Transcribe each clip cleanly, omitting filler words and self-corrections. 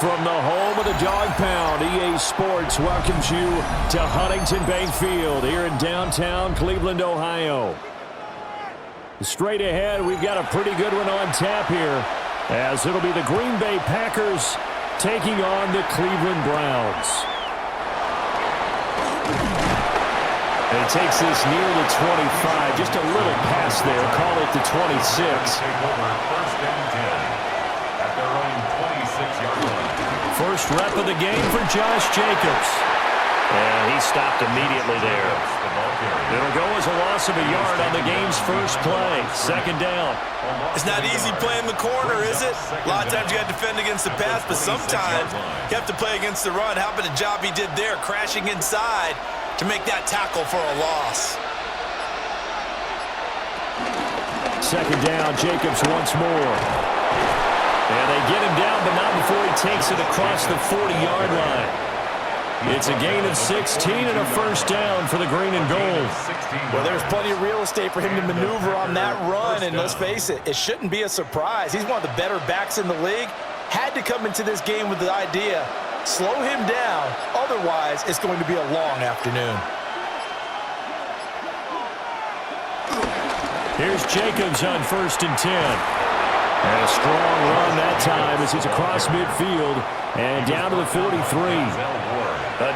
From the home of the Dog Pound, EA Sports welcomes you to Huntington Bank Field here in downtown Cleveland, Ohio. Straight ahead, we've got a pretty good one on tap here, as it'll be the Green Bay Packers taking on the Cleveland Browns. And it takes this near the 25, just a little past there, call it the 26. First rep of the game for Josh Jacobs. And he stopped immediately there. It'll go as a loss of a yard on the game's first play. Second down. It's not easy playing the corner, is it? A lot of times you got to defend against the pass, but sometimes you have to play against the run. How about the job he did there, crashing inside to make that tackle for a loss? Second down, Jacobs once more. And they get him down, but not before he takes it across the 40-yard line. It's a gain of 16 and a first down for the green and gold. Well, there's plenty of real estate for him to maneuver on that run, and let's face it, it shouldn't be a surprise. He's one of the better backs in the league. Had to come into this game with the idea, slow him down, otherwise it's going to be a long afternoon. Here's Jacobs on 1st and 10. And a strong run that time as he's across midfield and down to the 43.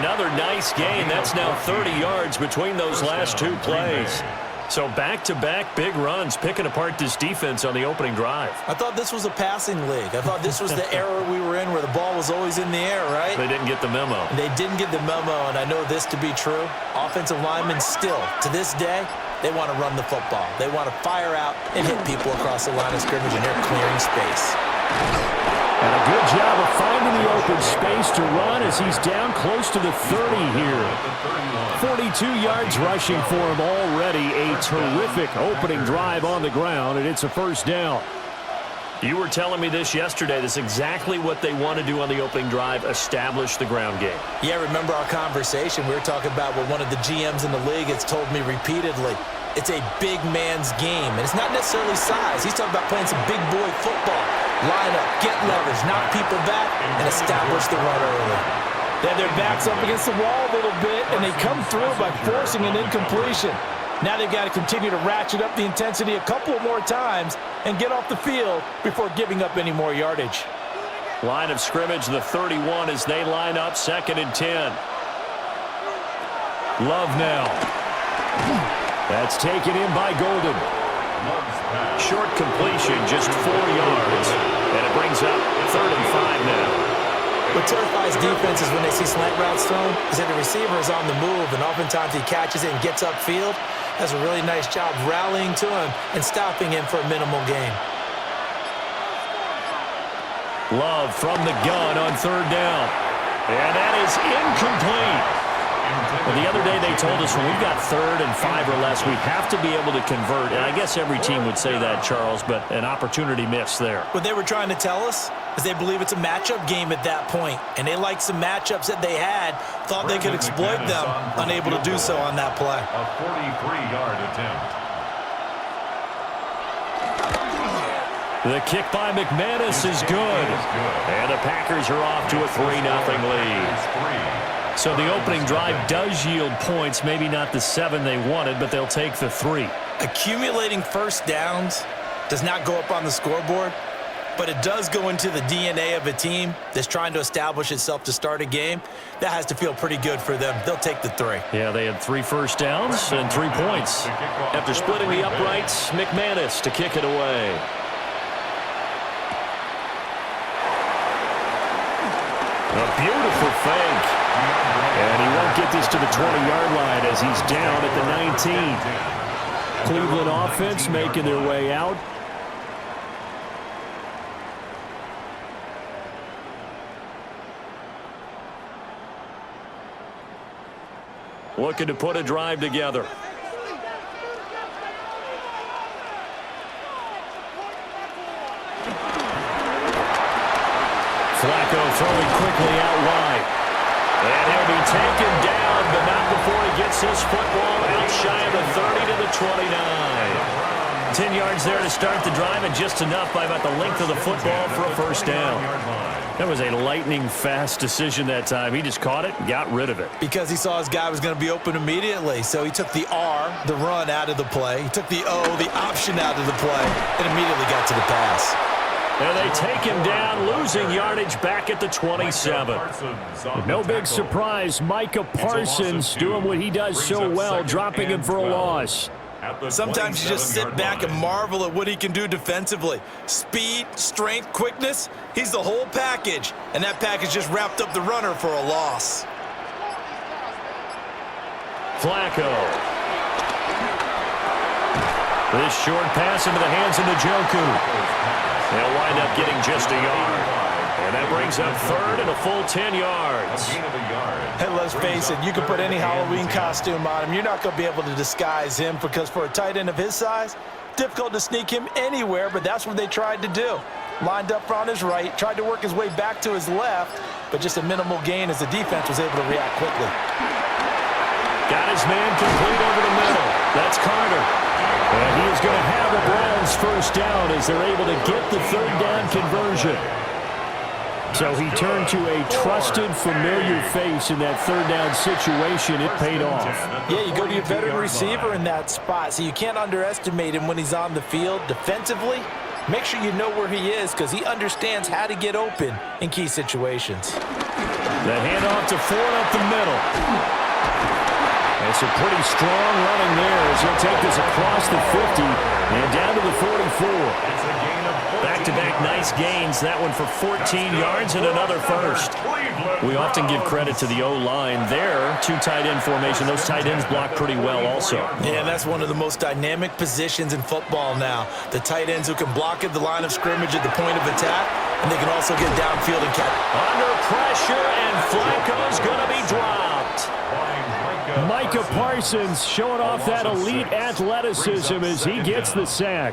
Another nice gain. That's now 30 yards between those last two plays. So back-to-back big runs, picking apart this defense on the opening drive. I thought this was a passing league. I thought this was the era we were in where the ball was always in the air, right? They didn't get the memo. They didn't get the memo, and I know this to be true. Offensive linemen still, to this day, they want to run the football. They want to fire out and hit people across the line of scrimmage, and they're clearing space. And a good job of finding the open space to run as he's down close to the 30 here. 42 yards rushing for him already. A terrific opening drive on the ground, and it's a first down. You were telling me this yesterday. This is exactly what they want to do on the opening drive, establish the ground game. Yeah, remember our conversation? We were talking about what one of the GMs in the league has told me repeatedly. It's a big man's game, and it's not necessarily size. He's talking about playing some big boy football. Line up, get leverage, knock people back, and establish the run early. They have their backs up against the wall a little bit, and they come through by forcing an incompletion. Now they've got to continue to ratchet up the intensity a couple more times and get off the field before giving up any more yardage. Line of scrimmage, the 31 as they line up, 2nd and 10. Love now. That's taken in by Golden. Short completion, just 4 yards. And it brings up 3rd and 5 now. What terrifies defenses when they see slant routes thrown is that the receiver is on the move, and oftentimes he catches it and gets upfield. Does a really nice job rallying to him and stopping him for a minimal gain. Love from the gun on 3rd down. And that is incomplete. Well, the other day they told us when we've got 3rd and 5 or less, we have to be able to convert. And I guess every team would say that, Charles, but an opportunity missed there. What they were trying to tell us is they believe it's a matchup game at that point, and they liked some matchups that they had, thought they could exploit them, unable to do so on that play. A 43-yard attempt. The kick by McManus is good. And the Packers are off to a 3-0 lead. So the opening drive does yield points, maybe not the 7 they wanted, but they'll take the 3. Accumulating first downs does not go up on the scoreboard, but it does go into the DNA of a team that's trying to establish itself to start a game. That has to feel pretty good for them. They'll take the 3. Yeah, they had 3 first downs and 3 points. After splitting the uprights, McManus to kick it away. A beautiful fake. And he won't get this to the 20-yard line as he's down at the 19. Cleveland offense making their way out. Looking to put a drive together. Flacco throwing quickly out wide. And he'll be taken down, but not before he gets his football out shy of the 30 to the 29. 10 yards there to start the drive, and just enough by about the length of the football for a first down. That was a lightning-fast decision that time. He just caught it and got rid of it. Because he saw his guy was going to be open immediately. So he took the R, the run, out of the play. He took the O, the option, out of the play, and immediately got to the pass. And they take him down, losing yardage back at the 27. No big surprise, Micah Parsons doing what he does so well, dropping him for a loss. Sometimes you just sit back and marvel at what he can do defensively. Speed, strength, quickness, he's the whole package. And that package just wrapped up the runner for a loss. Flacco. This short pass into the hands of Njoku. They'll wind up getting just a yard. And that brings up third and a full 10 yards. Hey, let's face it, you can put any Halloween costume on him. You're not going to be able to disguise him because for a tight end of his size, difficult to sneak him anywhere, but that's what they tried to do. Lined up on his right, tried to work his way back to his left, but just a minimal gain as the defense was able to react quickly. Got his man complete over the middle. That's Carter. And he is going to have the Browns first down as they're able to get the third down conversion. So he turned to a trusted, familiar face in that third down situation. It paid off. Yeah, you go to your veteran receiver in that spot, so you can't underestimate him when he's on the field. Defensively, make sure you know where he is because he understands how to get open in key situations. The handoff to Ford up the middle. It's a pretty strong running there as he'll take this across the 50 and down to the 44. Back-to-back nice gains. That one for 14 yards and another first. We often give credit to the O-line there. Two tight end formation. Those tight ends block pretty well also. Yeah, that's one of the most dynamic positions in football now. The tight ends who can block at the line of scrimmage at the point of attack, and they can also get downfield and catch. Under pressure, and Flacco's going to be dropped. Micah Parsons showing off that elite athleticism as he gets the sack.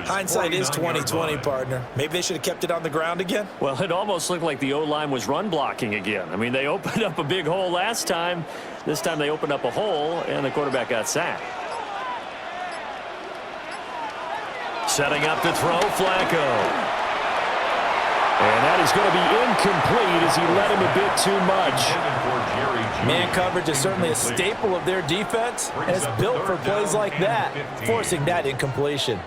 Hindsight is 20/20, partner. Maybe they should have kept it on the ground again. Well, it almost looked like the O-line was run blocking again. I mean, they opened up a big hole last time. This time they opened up a hole, and the quarterback got sacked. Setting up to throw, Flacco. And that is going to be incomplete as he led him a bit too much. Man coverage is certainly a staple of their defense, and it's built for plays like that, forcing that incompletion.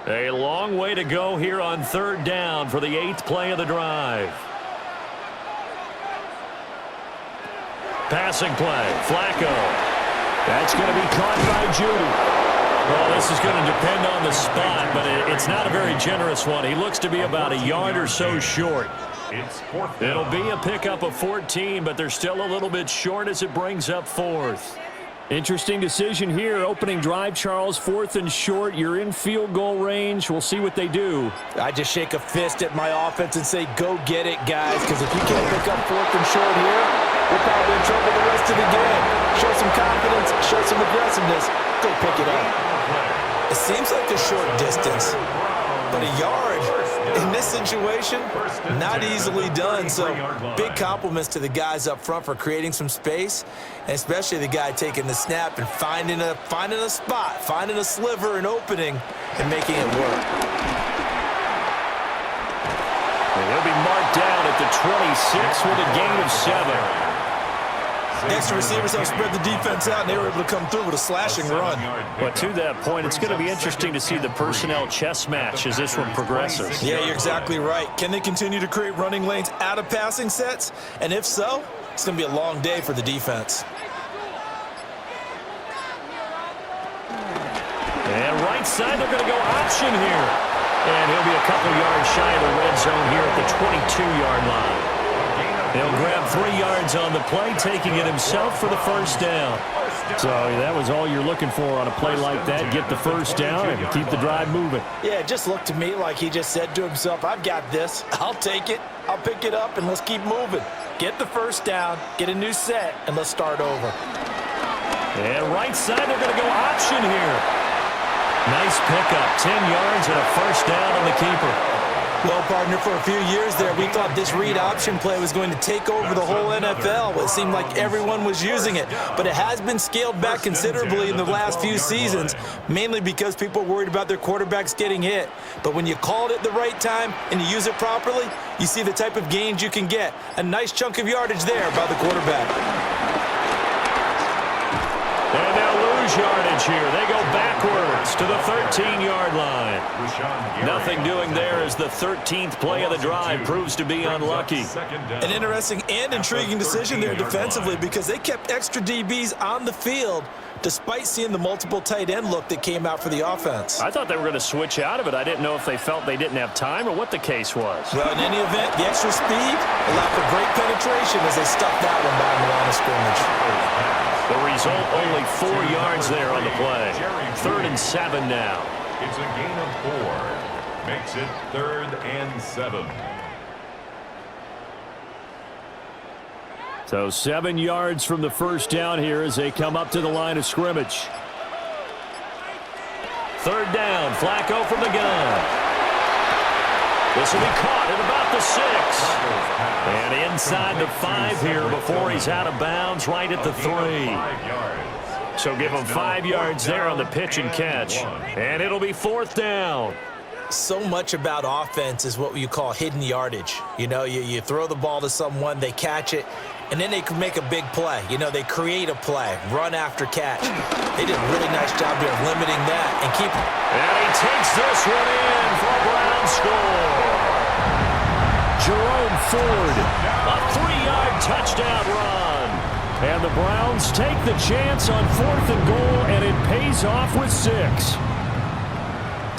A long way to go here on third down for the 8th play of the drive. Passing play, Flacco. That's going to be caught by Judy. Well, this is going to depend on the spot, but it's not a very generous one. He looks to be about a yard or so short. It'll be a pickup of 14, but they're still a little bit short as it brings up fourth. Interesting decision here. Opening drive, Charles, 4th and short. You're in field goal range. We'll see what they do. I just shake a fist at my offense and say, go get it, guys, because if you can't pick up 4th and short here, we're probably in trouble the rest of the game. Show some confidence, show some aggressiveness. Go pick it up. It seems like a short distance, but a yard in this situation, not easily done. So big compliments to the guys up front for creating some space, and especially the guy taking the snap and finding a spot, finding a sliver, an opening, and making it work. And he'll be marked down at the 26 with a gain of 7. The extra receivers have spread the defense out, and they were able to come through with a slashing run. But to that point, it's going to be interesting to see the personnel chess match as this one progresses. Yeah, you're exactly right. Can they continue to create running lanes out of passing sets? And if so, it's going to be a long day for the defense. And right side, they're going to go option here. And he'll be a couple yards shy of the red zone here at the 22-yard line. He'll grab 3 yards on the play, taking it himself for the first down. So that was all you're looking for on a play like that. Get the first down and keep the drive moving. Yeah, it just looked to me like he just said to himself, I've got this. I'll take it. I'll pick it up, and let's keep moving. Get the first down, get a new set, and let's start over. And right side, they're going to go option here. Nice pickup, 10 yards and a first down on the keeper. Well, partner, for a few years there, we thought this read option play was going to take over the whole NFL. It seemed like everyone was using it, but it has been scaled back considerably in the last few seasons, mainly because people are worried about their quarterbacks getting hit. But when you call it at the right time and you use it properly, you see the type of gains you can get. A nice chunk of yardage there by the quarterback. And they'll lose yardage here. They go backwards to the 13-yard line. Nothing doing there as the 13th play of the drive proves to be unlucky. An interesting and intriguing decision there defensively because they kept extra DBs on the field despite seeing the multiple tight end look that came out for the offense. I thought they were going to switch out of it. I didn't know if they felt they didn't have time or what the case was. Well, in any event, the extra speed allowed for great penetration as they stuffed that one by the line of scrimmage. The result, only 4 yards there on the play. 3rd and 7 now. It's a gain of 4. Makes it 3rd and 7. So 7 yards from the first down here as they come up to the line of scrimmage. 3rd down, Flacco from the gun. This will be caught at about the 6. And inside the 5 here before he's out of bounds right at the 3. So give him 5 yards there on the pitch and catch. And it'll be 4th down. So much about offense is what you call hidden yardage. You know, you throw the ball to someone, they catch it, and then they can make a big play. You know, they create a play, run after catch. They did a really nice job here of limiting that and keep it. And he takes this one in for a Brown score. Jerome Ford, a 3-yard touchdown run. And the Browns take the chance on 4th and goal, and it pays off with 6.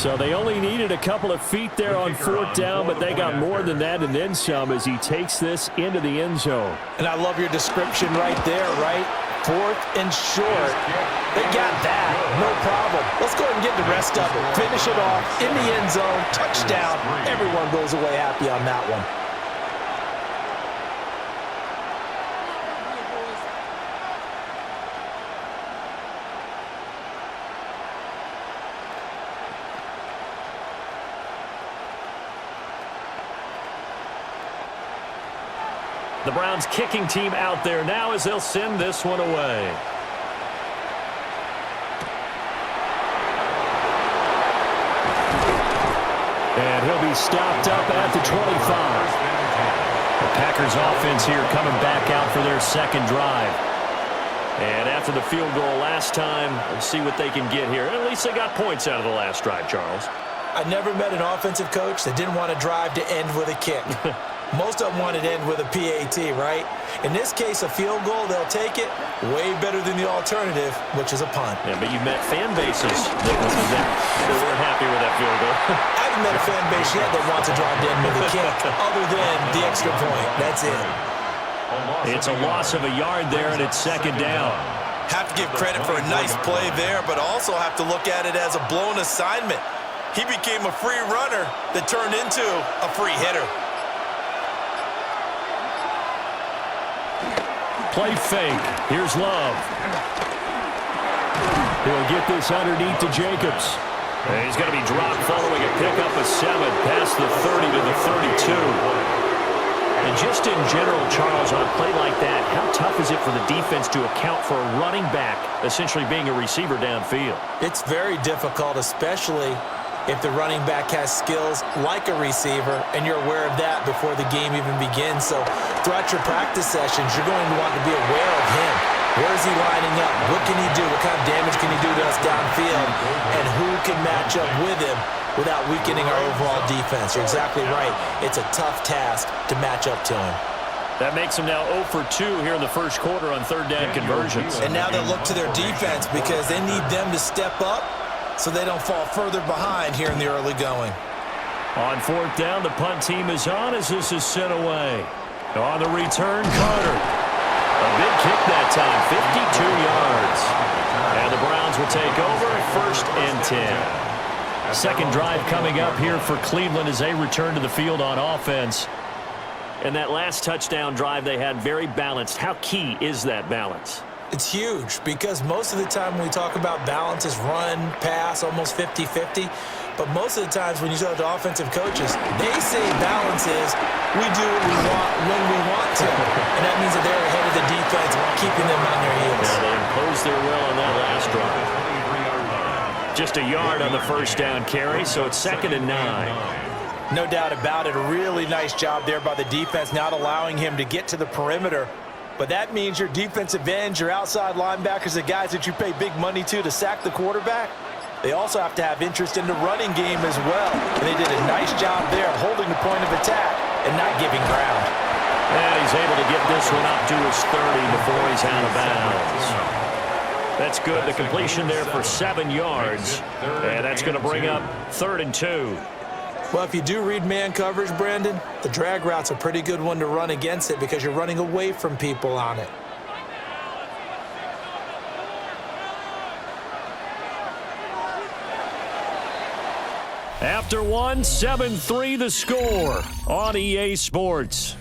So they only needed a couple of feet there on 4th down, but they got more than that and then some as he takes this into the end zone. And I love your description right there, right? 4th and short. They got that. No problem. Let's go ahead and get the rest of it. Finish it off in the end zone. Touchdown. Everyone goes away happy on that one. The Browns kicking team out there now as they'll send this one away. And he'll be stopped up at the 25. The Packers offense here coming back out for their second drive. And after the field goal last time, we'll see what they can get here. At least they got points out of the last drive, Charles. I never met an offensive coach that didn't want to drive to end with a kick. Most of them wanted to end with a PAT, right? In this case, a field goal, they'll take it. Way better than the alternative, which is a punt. Yeah, but you met fan bases that weren't happy with that field goal. I haven't met a fan base yet that wants to drive to end with a kick, other than the extra point. That's it. It's a loss of a yard there, and it's 2nd down. Have to give credit for a nice play there, but also have to look at it as a blown assignment. He became a free runner that turned into a free hitter. Play fake. Here's Love. He'll get this underneath to Jacobs. And he's going to be dropped following a pickup of 7 past the 30 to the 32. And just in general, Charles, on a play like that, how tough is it for the defense to account for a running back essentially being a receiver downfield? It's very difficult, especially if the running back has skills like a receiver, and you're aware of that before the game even begins. So throughout your practice sessions, you're going to want to be aware of him. Where is he lining up? What can he do? What kind of damage can he do to us downfield? And who can match up with him without weakening our overall defense? You're exactly right. It's a tough task to match up to him. That makes them now 0 for 2 here in the first quarter on 3rd down conversions. And now they'll look to their defense because they need them to step up so they don't fall further behind here in the early going. On 4th down, the punt team is on as this is sent away. On the return, Carter. A big kick that time, 52 yards. And the Browns will take over at 1st and 10. Second drive coming up here for Cleveland as they return to the field on offense. And that last touchdown drive they had very balanced. How key is that balance? It's huge because most of the time when we talk about balance is run, pass, almost 50-50. But most of the times when you talk to offensive coaches, they say balance is we do what we want when we want to. And that means that they're ahead of the defense, keeping them on their heels. Yeah, they imposed their will on that last drive. Just a yard on the first down carry, so it's 2nd and 9. No doubt about it. A really nice job there by the defense, not allowing him to get to the perimeter. But that means your defensive ends, your outside linebackers, the guys that you pay big money to sack the quarterback, they also have to have interest in the running game as well. And they did a nice job there holding the point of attack and not giving ground. And he's able to get this one up to his 30 before he's out of bounds. That's good. The completion there for 7 yards. And that's going to bring up 3rd and 2. Well, if you do read man coverage, Brandon, the drag route's a pretty good one to run against it because you're running away from people on it. After one, 7-3 the score on EA Sports.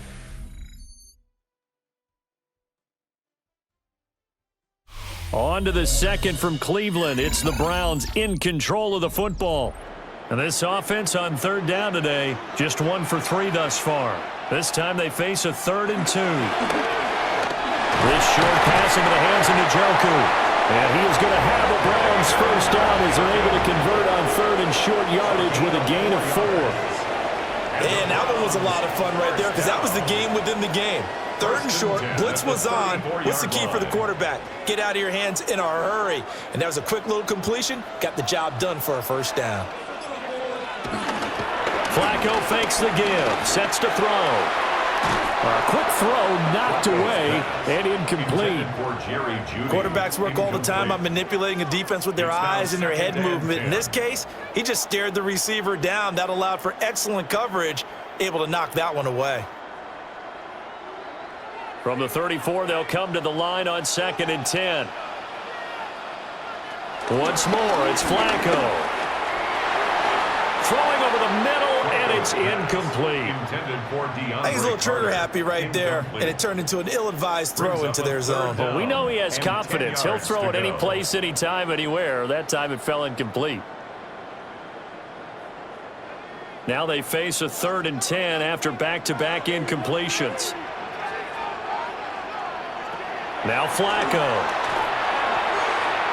On to the second from Cleveland. It's the Browns in control of the football. And this offense on 3rd down today, just 1 for 3 thus far. This time they face a 3rd and 2. This short pass into the hands of Njoku. And he is going to have a Browns first down as they're able to convert on 3rd and short yardage with a gain of 4. And that one was a lot of fun right there because that was the game within the game. 3rd and short, blitz was on. What's the key for the quarterback? Get out of your hands in a hurry. And that was a quick little completion. Got the job done for a first down. Flacco fakes the give, sets to throw. A quick throw knocked away and incomplete. Quarterbacks work all the time on manipulating a defense with their eyes and their head movement. In this case, he just stared the receiver down. That allowed for excellent coverage, able to knock that one away. From the 34, they'll come to the line on 2nd and 10. Once more, it's Flacco. Throwing over the middle, and it's incomplete. I think he's a little trigger happy right there, and it turned into an ill-advised throw into their zone. Well, we know he has confidence. He'll throw it any place, anytime, anywhere. That time it fell incomplete. Now they face a 3rd and 10 after back-to-back incompletions. Now Flacco.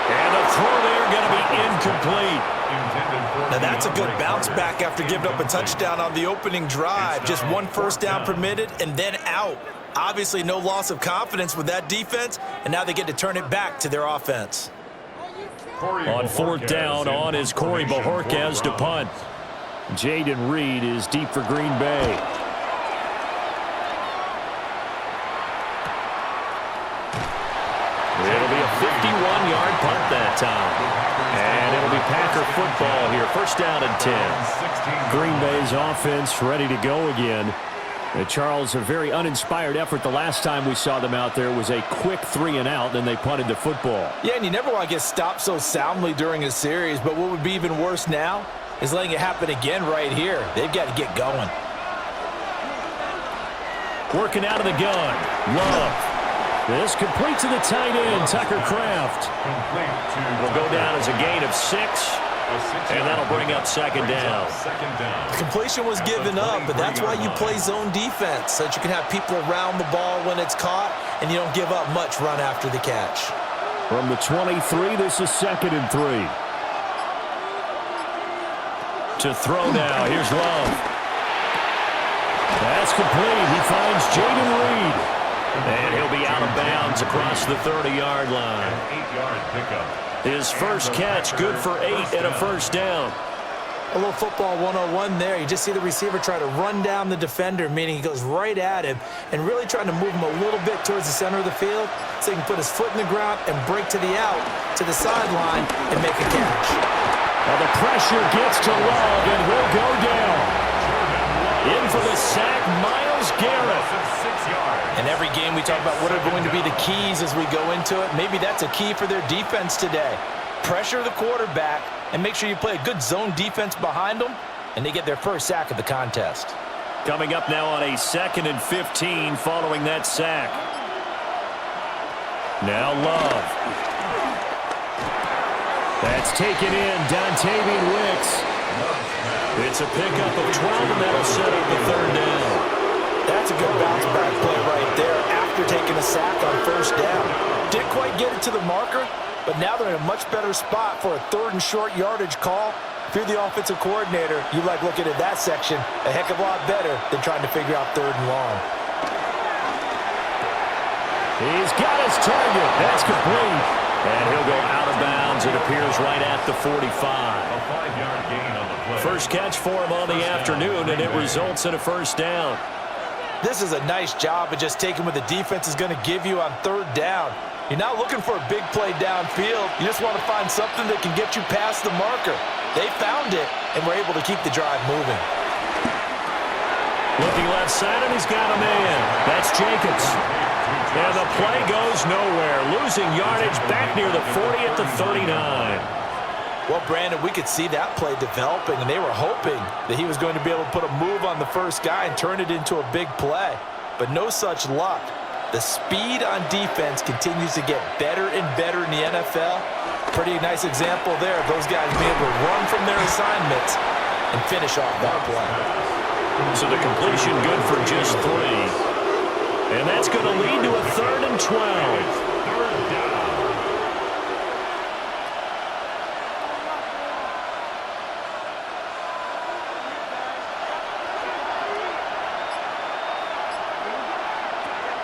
And the throw there going to be incomplete. Now that's a good bounce back after giving up a touchdown on the opening drive. Just 1 first down permitted and then out. Obviously no loss of confidence with that defense, and now they get to turn it back to their offense. On 4th down, on is Corey Bojorquez to punt. Jaden Reed is deep for Green Bay. It'll be a 51-yard punt that time. And it'll be Packer football here. First down and 10. Green Bay's offense ready to go again. Charles, a very uninspired effort the last time we saw them out there was a quick 3-and-out, then they punted the football. Yeah, and you never want to get stopped so soundly during a series, but what would be even worse now is letting it happen again right here. They've got to get going. Working out of the gun. Love. This complete to the tight end, Tucker Kraft. Will go down as a gain of 6, and that'll bring up 2nd down. The completion was given up, but that's why you play zone defense, so that you can have people around the ball when it's caught, and you don't give up much run after the catch. From the 23, this is 2nd and 3. To throw now, here's Love. That's complete. He finds Jaden Reed. And he'll be out of bounds across the 30-yard line. 8-yard pickup. His first catch, good for 8 and a first down. A little football 101 there. You just see the receiver try to run down the defender, meaning he goes right at him and really trying to move him a little bit towards the center of the field so he can put his foot in the ground and break to the out, to the sideline, and make a catch. Well, the pressure gets to Love, and he'll go down. In for the sack, Myles Garrett. And every game we talk about what are going to be the keys as we go into it. Maybe that's a key for their defense today. Pressure the quarterback and make sure you play a good zone defense behind them, and they get their first sack of the contest. Coming up now on a 2nd and 15 following that sack. Now Love. That's taken in. Dontavian Wicks. It's a pickup of 12, and that'll set up the third down. That's a good bounce-back play right there after taking a sack on first down. Didn't quite get it to the marker, but now they're in a much better spot for a third and short yardage call. If you're the offensive coordinator, you like looking at that section a heck of a lot better than trying to figure out third and long. He's got his target. That's complete. And he'll go out of bounds. It appears right at the 45. A 5-yard gain on the play. First catch for him on the afternoon, and it results in a first down. This is a nice job of just taking what the defense is going to give you on third down. You're not looking for a big play downfield. You just want to find something that can get you past the marker. They found it, and were able to keep the drive moving. Looking left side, and he's got a man. That's Jacobs. And the play goes nowhere. Losing yardage back near the 40 at the 39. Well, Brandon, we could see that play developing, and they were hoping that he was going to be able to put a move on the first guy and turn it into a big play. But no such luck. The speed on defense continues to get better and better in the NFL. Pretty nice example there of those guys being able to run from their assignments and finish off that play. So the completion good for just 3. And that's going to lead to a 3rd and 12. Third down.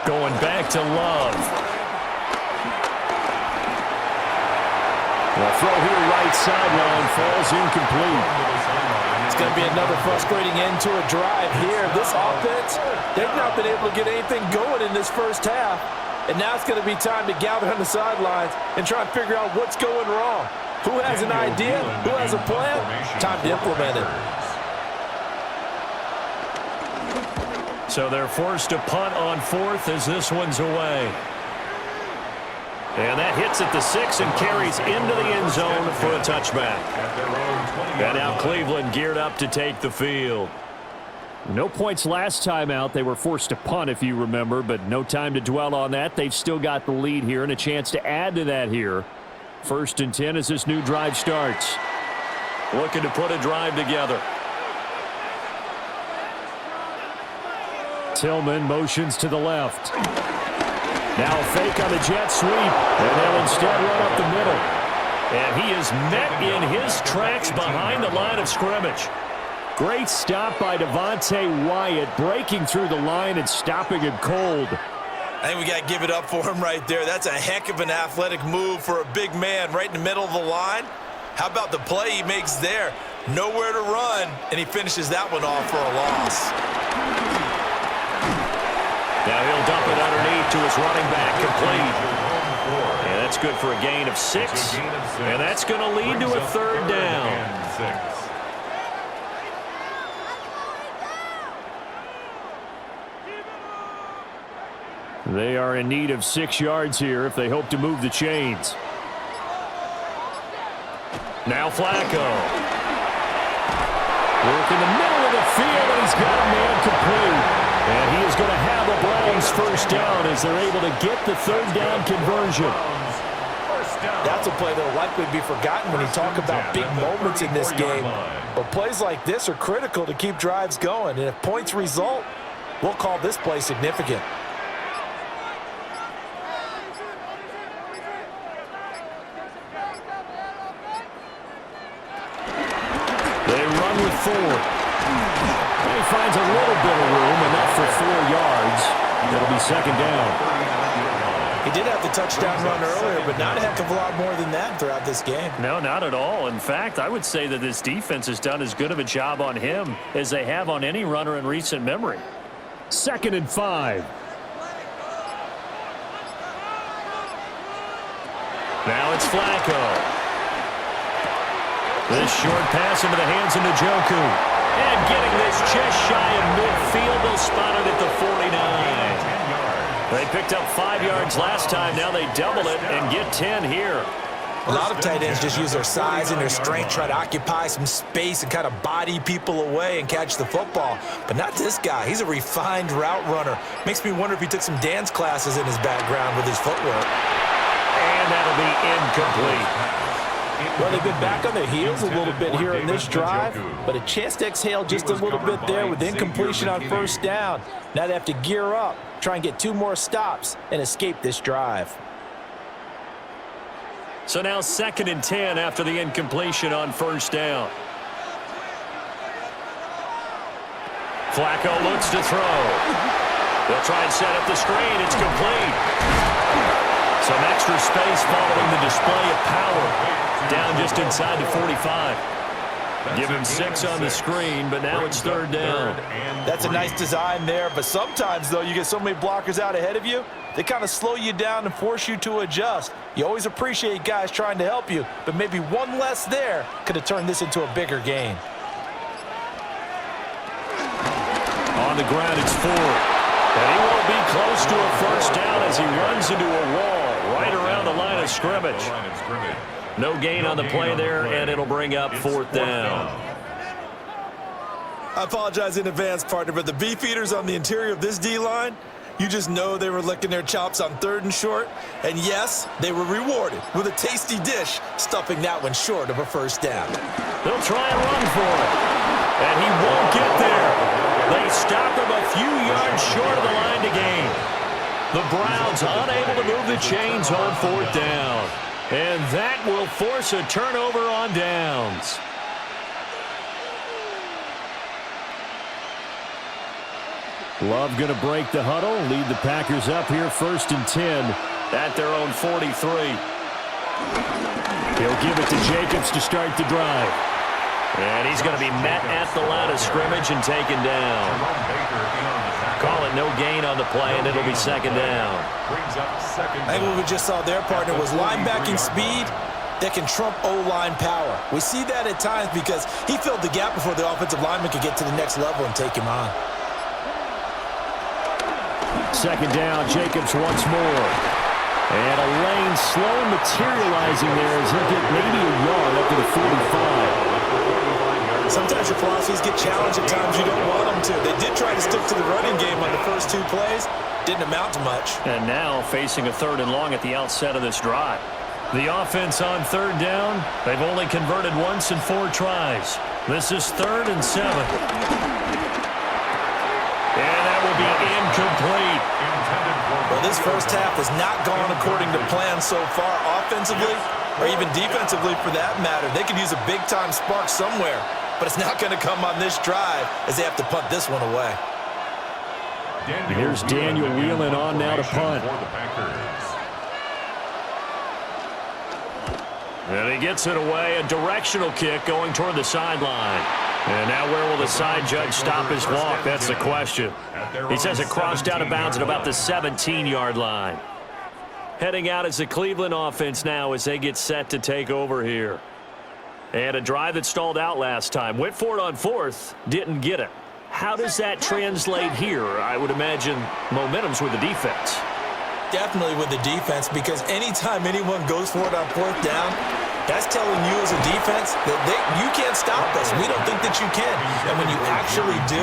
Going back to Love. The throw here right sideline falls incomplete. It's going to be another frustrating end to a drive here. This offense, they've not been able to get anything going in this first half. And now it's going to be time to gather on the sidelines and try and figure out what's going wrong. Who has an idea? Who has a plan? Time to implement it. So they're forced to punt on 4th as this one's away. And that hits at the 6 and carries into the end zone for a touchback. And now Cleveland geared up to take the field. No points last time out. They were forced to punt, if you remember, but no time to dwell on that. They've still got the lead here and a chance to add to that here. 1st and 10 as this new drive starts. Looking to put a drive together. Tillman motions to the left. Now a fake on the jet sweep, and they'll instead run up the middle. And he is met in his tracks behind the line of scrimmage. Great stop by Devontae Wyatt, breaking through the line and stopping him cold. I think we got to give it up for him right there. That's a heck of an athletic move for a big man right in the middle of the line. How about the play he makes there? Nowhere to run, and he finishes that one off for a loss. Now he'll dump it underneath to his running back, complete. And that's good for a gain of 6. And that's going to lead to a 3rd down. They are in need of 6 yards here if they hope to move the chains. Now Flacco. Work in the middle of the field, and he's got a man complete. And he is going to have a Browns first down as they're able to get the 3rd down conversion. That's a play that will likely be forgotten when you talk about big moments in this game. But plays like this are critical to keep drives going. And if points result, we'll call this play significant. They run with 4. He finds a little bit of room, enough for 4 yards. It'll be 2nd down. He did have the touchdown run earlier, but not a heck of a lot more than that throughout this game. No, not at all. In fact, I would say that this defense has done as good of a job on him as they have on any runner in recent memory. 2nd and 5. Now it's Flacco. This short pass into the hands of Njoku. And getting this just shy of midfield, they'll spot it at the 49. They picked up 5 yards last time. Now they double it and get 10 here. A lot of tight ends just use their size and their strength, try to occupy some space and kind of body people away and catch the football. But not this guy. He's a refined route runner. Makes me wonder if he took some dance classes in his background with his footwork. And that'll be incomplete. Well, they've been back on their heels a little bit here in this drive, but a chance to exhale just a little bit there with incompletion on first down. Now they have to gear up, try and get 2 more stops, and escape this drive. So now 2nd and 10 after the incompletion on first down. Flacco looks to throw. They'll try and set up the screen. It's complete. Some extra space following the display of power. Down just inside the 45. Give him 6 on the screen, but now it's 3rd down. That's a nice design there, but sometimes, though, you get so many blockers out ahead of you, they kind of slow you down and force you to adjust. You always appreciate guys trying to help you, but maybe one less there could have turned this into a bigger gain. On the ground, it's Ford. And he won't be close to a first down as he runs into a wall right around the line of scrimmage. No gain on the play there, and it'll bring up 4th down. I apologize in advance, partner, but the beef eaters on the interior of this D-line, you just know they were licking their chops on 3rd and short. And yes, they were rewarded with a tasty dish, stuffing that one short of a first down. They'll try and run for it. And he won't get there. They stop him a few yards short of the line to gain. The Browns unable to move the chains on 4th down. And that will force a turnover on downs. Love going to break the huddle, lead the Packers up here 1st and 10 at their own 43. He'll give it to Jacobs to start the drive. And he's going to be met at the line of scrimmage and taken down. Call it no gain on the play, and it'll be 2nd down. I think what we just saw there, partner, was linebacking speed that can trump O-line power. We see that at times because he filled the gap before the offensive lineman could get to the next level and take him on. 2nd down, Jacobs once more. And a lane slow materializing there as he'll get maybe a yard up to the 45. Sometimes your philosophies get challenged at times you don't want them to. They did try to stick to the running game on the first 2 plays. Didn't amount to much. And now facing a 3rd and long at the outset of this drive. The offense on 3rd down, they've only converted once in 4 tries. This is 3rd and 7. And that will be incomplete. Well, this first half has not gone according to plan so far offensively or even defensively for that matter. They could use a big-time spark somewhere, but it's not going to come on this drive as they have to punt this one away. Here's Daniel Whelan on now to punt. And he gets it away, a directional kick going toward the sideline. And now where will the side judge stop his walk? That's the question. He says it crossed out of bounds at about the 17-yard line. Heading out is the Cleveland offense now as they get set to take over here. And a drive that stalled out last time. Went for it on 4th, didn't get it. How does that translate here? I would imagine momentum's with the defense. Definitely with the defense, because anytime anyone goes for it on 4th down, that's telling you as a defense that you can't stop us. We don't think that you can. And when you actually do,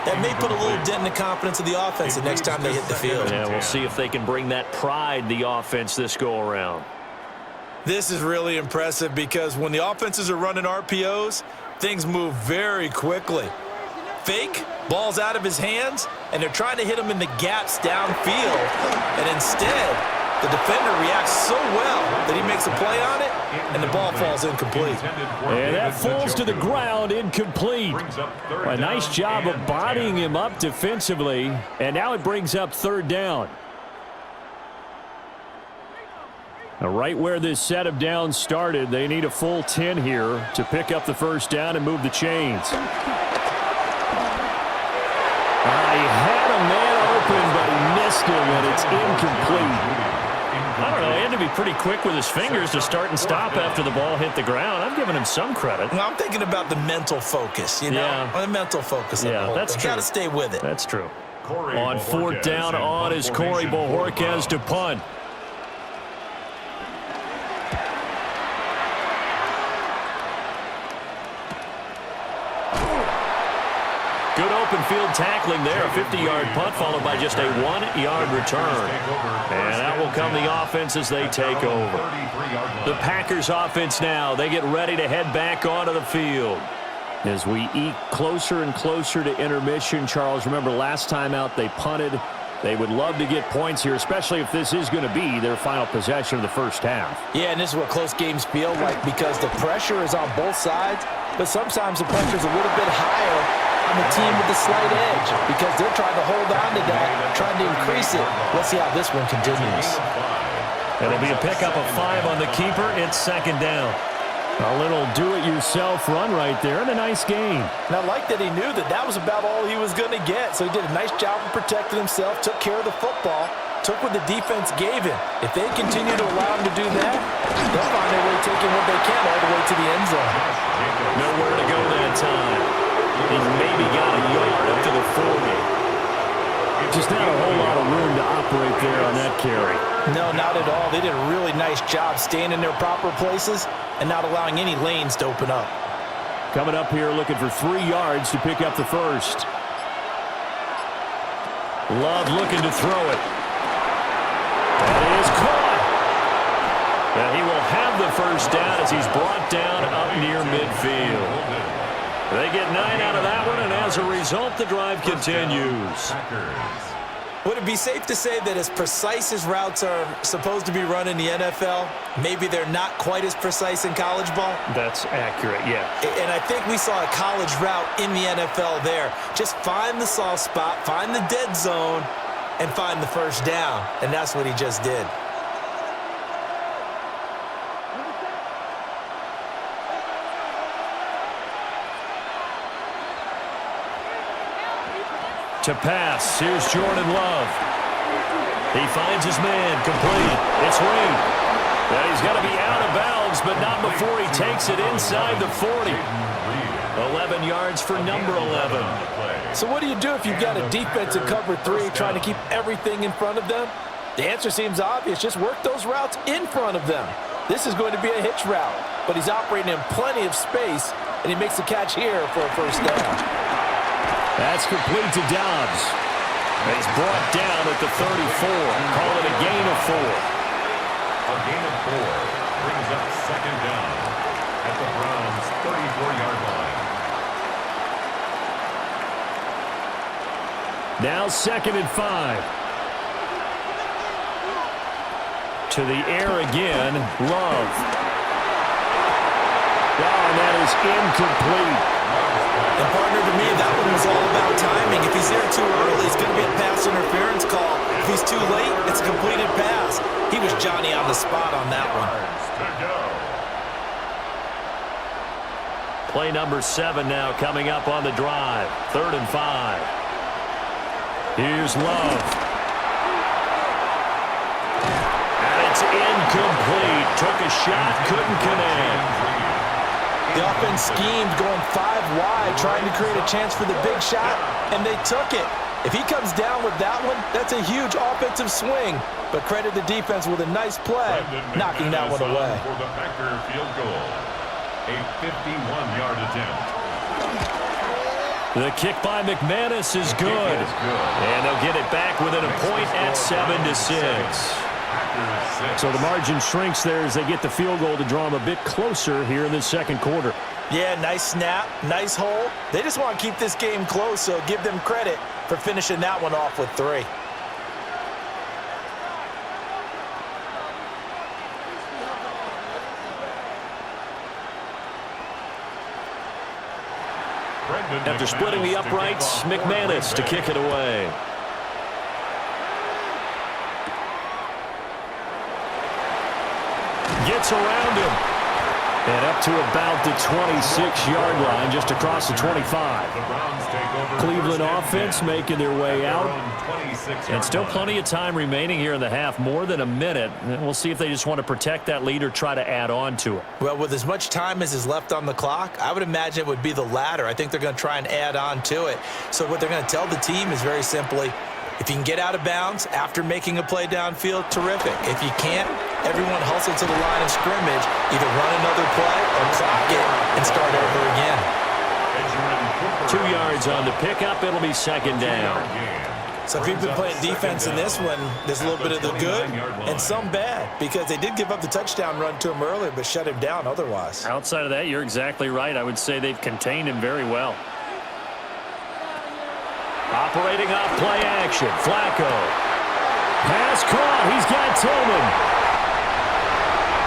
that may put a little dent in the confidence of the offense the next time they hit the field. Yeah, we'll see if they can bring that pride, the offense, this go-around. This is really impressive because when the offenses are running RPOs, things move very quickly. Fake, ball's out of his hands, and they're trying to hit him in the gaps downfield. And instead, the defender reacts so well that he makes a play on it, and the ball falls incomplete. And that falls to the ground, incomplete. A nice job of bodying him up defensively, and now it brings up 3rd down. Now, right where this set of downs started, they need a full 10 here to pick up the first down and move the chains. He had a man open, but he missed him, and it's incomplete. I don't know. He had to be pretty quick with his fingers to start and stop after the ball hit the ground. I'm giving him some credit. Well, I'm thinking about the mental focus, you know? Yeah. The mental focus of the whole that's thing. true. Got to stay with it. That's true. On 4th down on is Corey Bojorquez to punt. Good open field tackling there. A 50-yard punt followed by just a 1-yard return. And that will come the offense as they take over. The Packers offense now. They get ready to head back onto the field. As we eke closer and closer to intermission, Charles, remember last time out they punted. They would love to get points here, especially if this is going to be their final possession of the first half. Yeah, and this is what close games feel like because the pressure is on both sides, but sometimes the pressure is a little bit higher on the team with the slight edge because they're trying to hold on to that, trying to increase it. Let's see how this one continues. It'll be a pickup of 5 on the keeper. It's second down. A little do-it-yourself run right there and a nice gain. And I like that he knew that that was about all he was going to get. So he did a nice job of protecting himself, took care of the football, took what the defense gave him. If they continue to allow him to do that, they'll find their way taking what they can all the way to the end zone. Nowhere to go that time. He maybe got a yard up to the 40. Just not a whole lot of room to operate there on that carry. No, not at all. They did a really nice job staying in their proper places and not allowing any lanes to open up. Coming up here looking for 3 yards to pick up the first. Love looking to throw it. That is caught. And he will have the first down as he's brought down up near midfield. They get 9 out of that one, and as a result, the drive continues. Would it be safe to say that as precise as routes are supposed to be run in the NFL, maybe they're not quite as precise in college ball? That's accurate, yeah. And I think we saw a college route in the NFL there. Just find the soft spot, find the dead zone, and find the first down. And that's what he just did. To pass, here's Jordan Love. He finds his man, complete. It's Reed. Now he's got to be out of bounds, but not before he takes it inside the 40. 11 yards for number 11. So what do you do if you've got a defense in cover 3 trying to keep everything in front of them? The answer seems obvious. Just work those routes in front of them. This is going to be a hitch route, but he's operating in plenty of space, and he makes the catch here for a first down. That's complete to Dobbs. He's brought down at the 34. Call it a gain of 4. A gain of 4 brings up second down at the Browns' 34-yard line. Now second and 5. To the air again, Love. Oh, and that is incomplete. And partner, to me, that one was all about timing. If he's there too early, it's going to be a pass interference call. If he's too late, it's a completed pass. He was Johnny on the spot on that one. Play number 7 now coming up on the drive. 3rd and 5. Here's Love. And it's incomplete. Took a shot, couldn't connect. The offense schemed going 5 wide, trying to create a chance for the big shot, and they took it. If he comes down with that one, that's a huge offensive swing. But credit the defense with a nice play, knocking that one away. For the Packer field goal, a 51-yard attempt. The kick by McManus is good. And they'll get it back within a point at 7-6. So the margin shrinks there as they get the field goal to draw them a bit closer here in this second quarter. Yeah, nice snap, nice hole. They just want to keep this game close, so give them credit for finishing that one off with 3. After splitting the uprights, McManus to kick it away. Gets around him. And up to about the 26-yard line, just across the 25. Cleveland offense making their way out. And still plenty of time remaining here in the half, more than a minute. And we'll see if they just want to protect that lead or try to add on to it. Well, with as much time as is left on the clock, I would imagine it would be the latter. I think they're going to try and add on to it. So what they're going to tell the team is very simply, if you can get out of bounds after making a play downfield, terrific. If you can't, everyone hustle to the line of scrimmage, either run another play or clock it and start over again. 2 yards on the pickup. It'll be second down. So if you've been playing defense in this one, there's a little bit of the good and some bad, because they did give up the touchdown run to him earlier, but shut him down otherwise. Outside of that, you're exactly right. I would say they've contained him very well. Operating off play action. Flacco. Pass caught. He's got Tillman.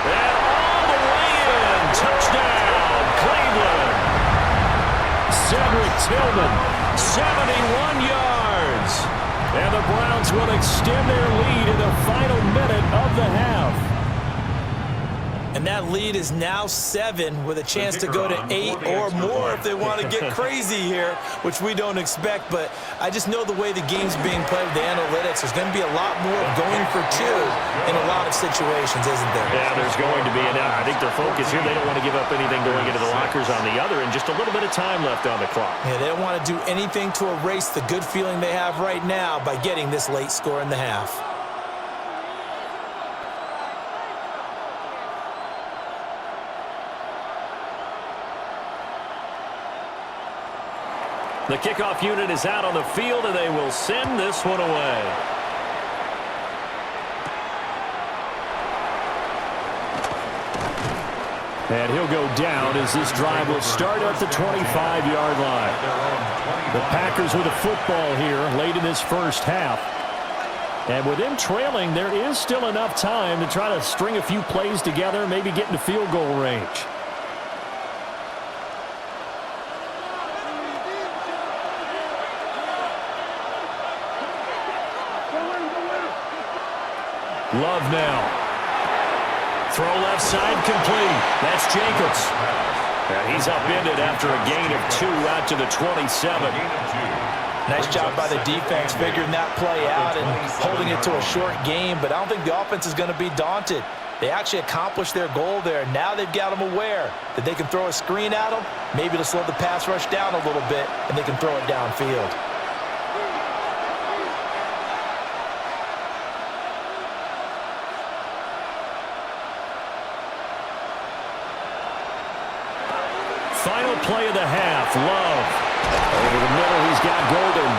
And all the way in. Touchdown, Cleveland. Cedric Tillman, 71 yards. And the Browns will extend their lead in the final minute of the half. And that lead is now 7 with a chance to go to 8 or more if they want to get crazy here, which we don't expect. But I just know the way the game's being played with the analytics, there's going to be a lot more going for 2 in a lot of situations, isn't there? Yeah, there's going to be. And I think their focus here, they don't want to give up anything going into the lockers on the other, and just a little bit of time left on the clock. Yeah, they don't want to do anything to erase the good feeling they have right now by getting this late score in the half. The kickoff unit is out on the field, and they will send this one away. And he'll go down as this drive will start at the 25-yard line. The Packers with a football here late in this first half. And with them trailing, there is still enough time to try to string a few plays together, maybe get into field goal range. Love now. Throw left side complete. That's Jacobs. And he's upended after a gain of 2 out to the 27. Nice job by the defense figuring that play out and holding it to a short game, but I don't think the offense is going to be daunted. They actually accomplished their goal there. Now they've got them aware that they can throw a screen at them, maybe to slow the pass rush down a little bit, and they can throw it downfield. Final play of the half. Love. Over the middle, he's got Golden.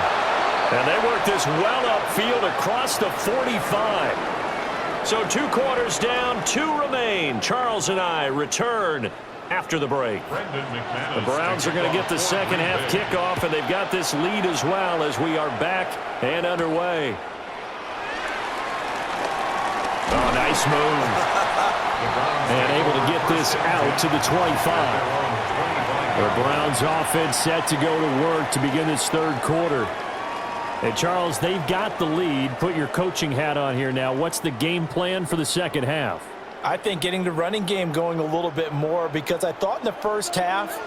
And they work this well upfield across the 45. So 2 quarters down, 2 remain. Charles and I return after the break. The Browns are going to get the second half kickoff, and they've got this lead as well as we are back and underway. Oh, nice move. And able to get this out to the 25. The Browns offense set to go to work to begin this third quarter. And Charles, they've got the lead. Put your coaching hat on here now. What's the game plan for the second half? I think getting the running game going a little bit more, because I thought in the first half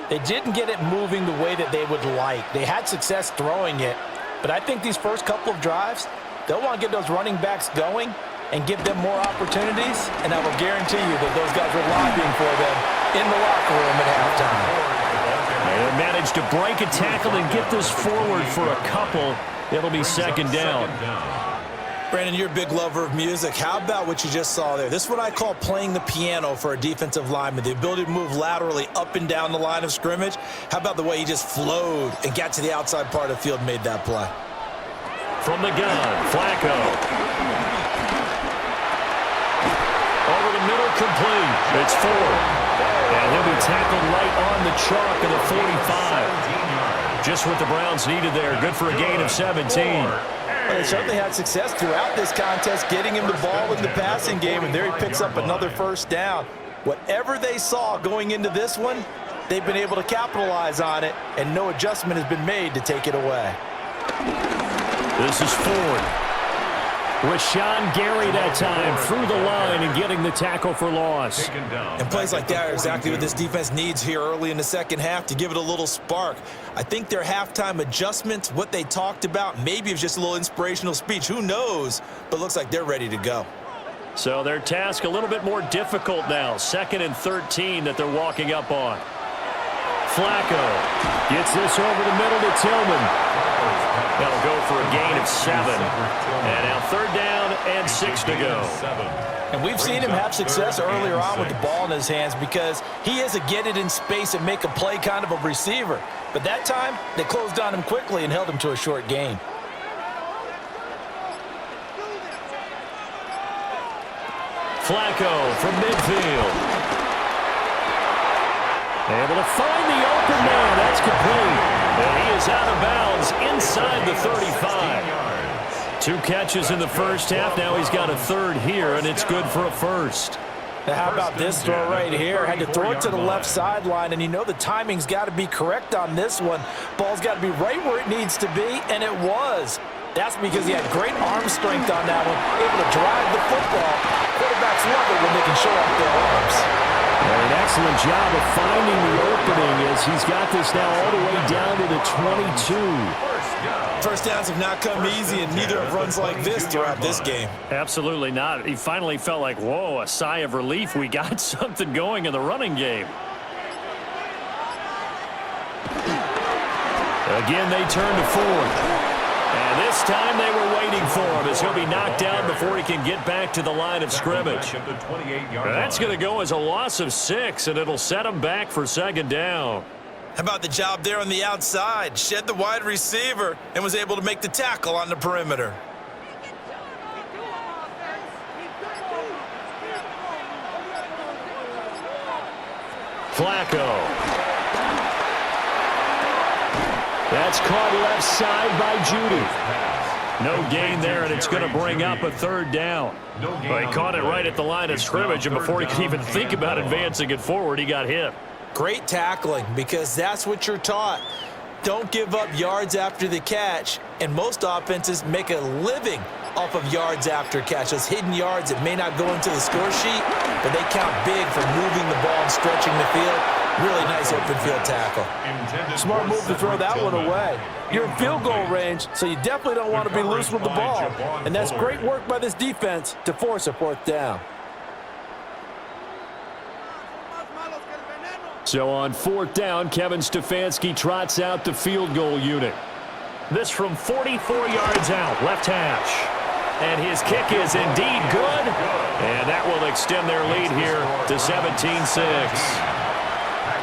they didn't get it moving the way that they would like. They had success throwing it, but I think these first couple of drives, they'll want to get those running backs going and give them more opportunities, and I will guarantee you that those guys are lobbying for them in the locker room at halftime. They managed to break a tackle and get this forward for a couple. It'll be second down. Brandon, you're a big lover of music. How about what you just saw there? This is what I call playing the piano for a defensive lineman, the ability to move laterally up and down the line of scrimmage. How about the way he just flowed and got to the outside part of the field and made that play? From the gun, Flacco. Over the middle, complete. It's Ford. And he'll be tackled right on the chalk of the 45. Just what the Browns needed there. Good for a gain of 17. Well, they certainly had success throughout this contest, getting him the ball in the passing game, and there he picks up another first down. Whatever they saw going into this one, they've been able to capitalize on it, and no adjustment has been made to take it away. This is Ford. Rashawn Gary that time through the line and getting the tackle for loss. And plays like that are exactly what this defense needs here early in the second half to give it a little spark. I think their halftime adjustments, what they talked about, maybe it was just a little inspirational speech. Who knows? But it looks like they're ready to go. So their task a little bit more difficult now. 2nd and 13 that they're walking up on. Flacco gets this over the middle to Tillman. They'll go for a gain of 7. And now 3rd down and 6 to go. And we've seen him have success earlier on with the ball in his hands because he is a get it in space and make a play kind of a receiver. But that time, they closed on him quickly and held him to a short gain. Flacco from midfield. Able to find the open man. That's complete. And he is out of bounds inside the 35. 2 catches in the first half. Now he's got a 3rd here, and it's good for a 1st. Now how about this throw right here? Had to throw it to the left sideline, and you know the timing's got to be correct on this one. Ball's got to be right where it needs to be, and it was. That's because he had great arm strength on that one, able to drive the football. Quarterbacks love it when they can show off their arms. An excellent job of finding the opening as he's got this now all the way down to the 22. First downs have not come easy, and neither have runs like this throughout this game. Absolutely not. He finally felt like, whoa, a sigh of relief. We got something going in the running game. Again, they turn to 4th. And this time they were waiting for him as he'll be knocked down before he can get back to the line of scrimmage. That's going to go as a loss of 6, and it'll set him back for 2nd down. How about the job there on the outside? Shed the wide receiver and was able to make the tackle on the perimeter. Flacco. That's caught left side by Judy. No gain there, and it's going to bring up a 3rd down. Well, he caught it right at the line of scrimmage, and before he could even think about advancing it forward, he got hit. Great tackling, because that's what you're taught. Don't give up yards after the catch, and most offenses make a living off of yards after catch. Those hidden yards that may not go into the score sheet, but they count big for moving the ball and stretching the field. Really nice open field tackle. Smart move to throw that one away. You're in field goal range, so you definitely don't want to be loose with the ball. And that's great work by this defense to force a 4th down. So on 4th down, Kevin Stefanski trots out the field goal unit. This from 44 yards out, left hash. And his kick is indeed good. And that will extend their lead here to 17-6.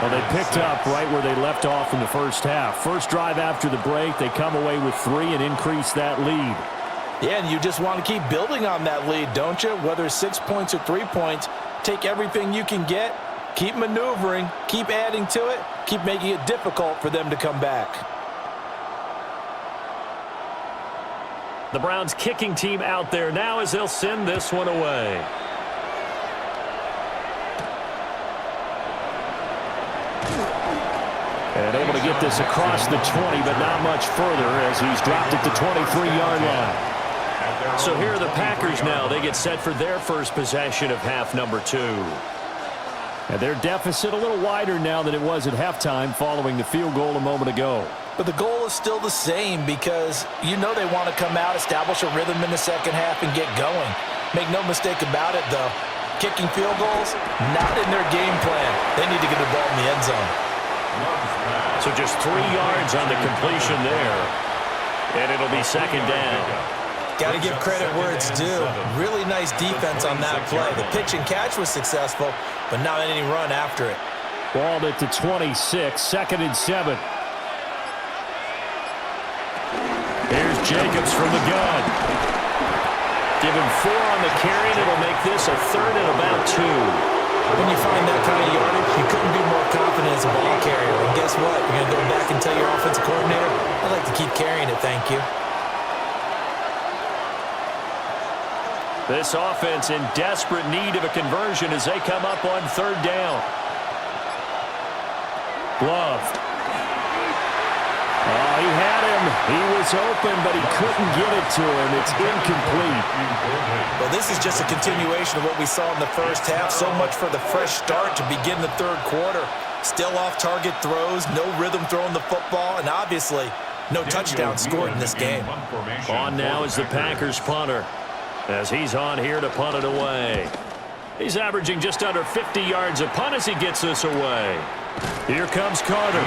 Well, they picked up right where they left off in the first half. First drive after the break, they come away with 3 and increase that lead. Yeah, and you just want to keep building on that lead, don't you? Whether it's 6 points or 3 points, take everything you can get, keep maneuvering, keep adding to it, keep making it difficult for them to come back. The Browns kicking team out there now as they'll send this one away. And able to get this across the 20, but not much further as he's dropped it to 23-yard line. So here are the Packers now. They get set for their first possession of half number 2. And their deficit a little wider now than it was at halftime following the field goal a moment ago. But the goal is still the same because you know they want to come out, establish a rhythm in the second half, and get going. Make no mistake about it, though. Kicking field goals, not in their game plan. They need to get the ball in the end zone. So just 3 yards on the completion there. And it'll be 2nd down. Got to give credit where it's due. Really nice defense on that play. The pitch and catch was successful, but not any run after it. Balled it to 26, 2nd and 7. Here's Jacobs from the gun. Give him 4 on the carry, and it'll make this a 3rd and about 2. When you find that kind of yardage, you couldn't be more confident as a ball carrier. And guess what? You're going to go back and tell your offensive coordinator, I'd like to keep carrying it, thank you. This offense in desperate need of a conversion as they come up on 3rd down. Glove. Oh, he had him. He was open, but he couldn't get it to him. It's incomplete. Well, this is just a continuation of what we saw in the first half. So much for the fresh start to begin the 3rd quarter. Still off-target throws, no rhythm throwing the football, and obviously no touchdown scored in this game. On now is the Packers punter as he's on here to punt it away. He's averaging just under 50 yards a punt as he gets this away. Here comes Carter.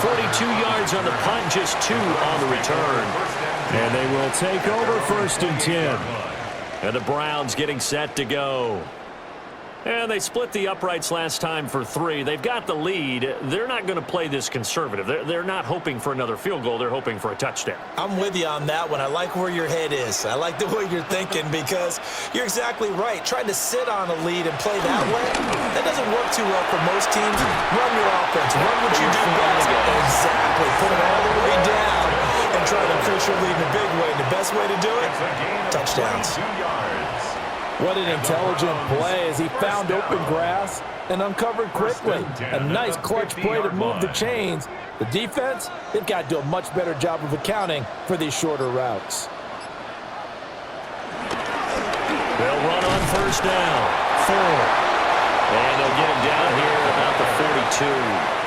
42 yards on the punt, just 2 on the return. And they will take over 1st and 10. And the Browns getting set to go. And they split the uprights last time for 3. They've got the lead. They're not going to play this conservative. They're not hoping for another field goal. They're hoping for a touchdown. I'm with you on that one. I like where your head is. I like the way you're thinking because you're exactly right. Trying to sit on a lead and play that way, that doesn't work too well for most teams. Run your offense. Run what you do best. Exactly. Put it all the way down and try to increase your lead in a big way. The best way to do it, touchdowns. What an intelligent play as he found open grass and uncovered quickly. A nice clutch play to move the chains. The defense, they've got to do a much better job of accounting for these shorter routes. They'll run on 1st down. 4. And they'll get him down here about the 42.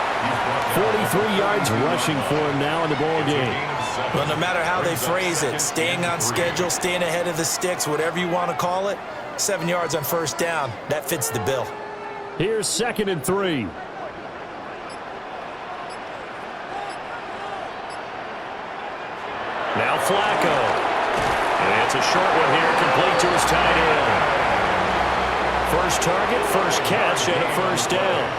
43 yards rushing for him now in the ball game. Well, no matter how they phrase it, staying on schedule, staying ahead of the sticks, whatever you want to call it, 7 yards on 1st down, that fits the bill. Here's 2nd and 3. Now Flacco. And it's a short one here, complete to his tight end. First target, first catch, and a 1st down.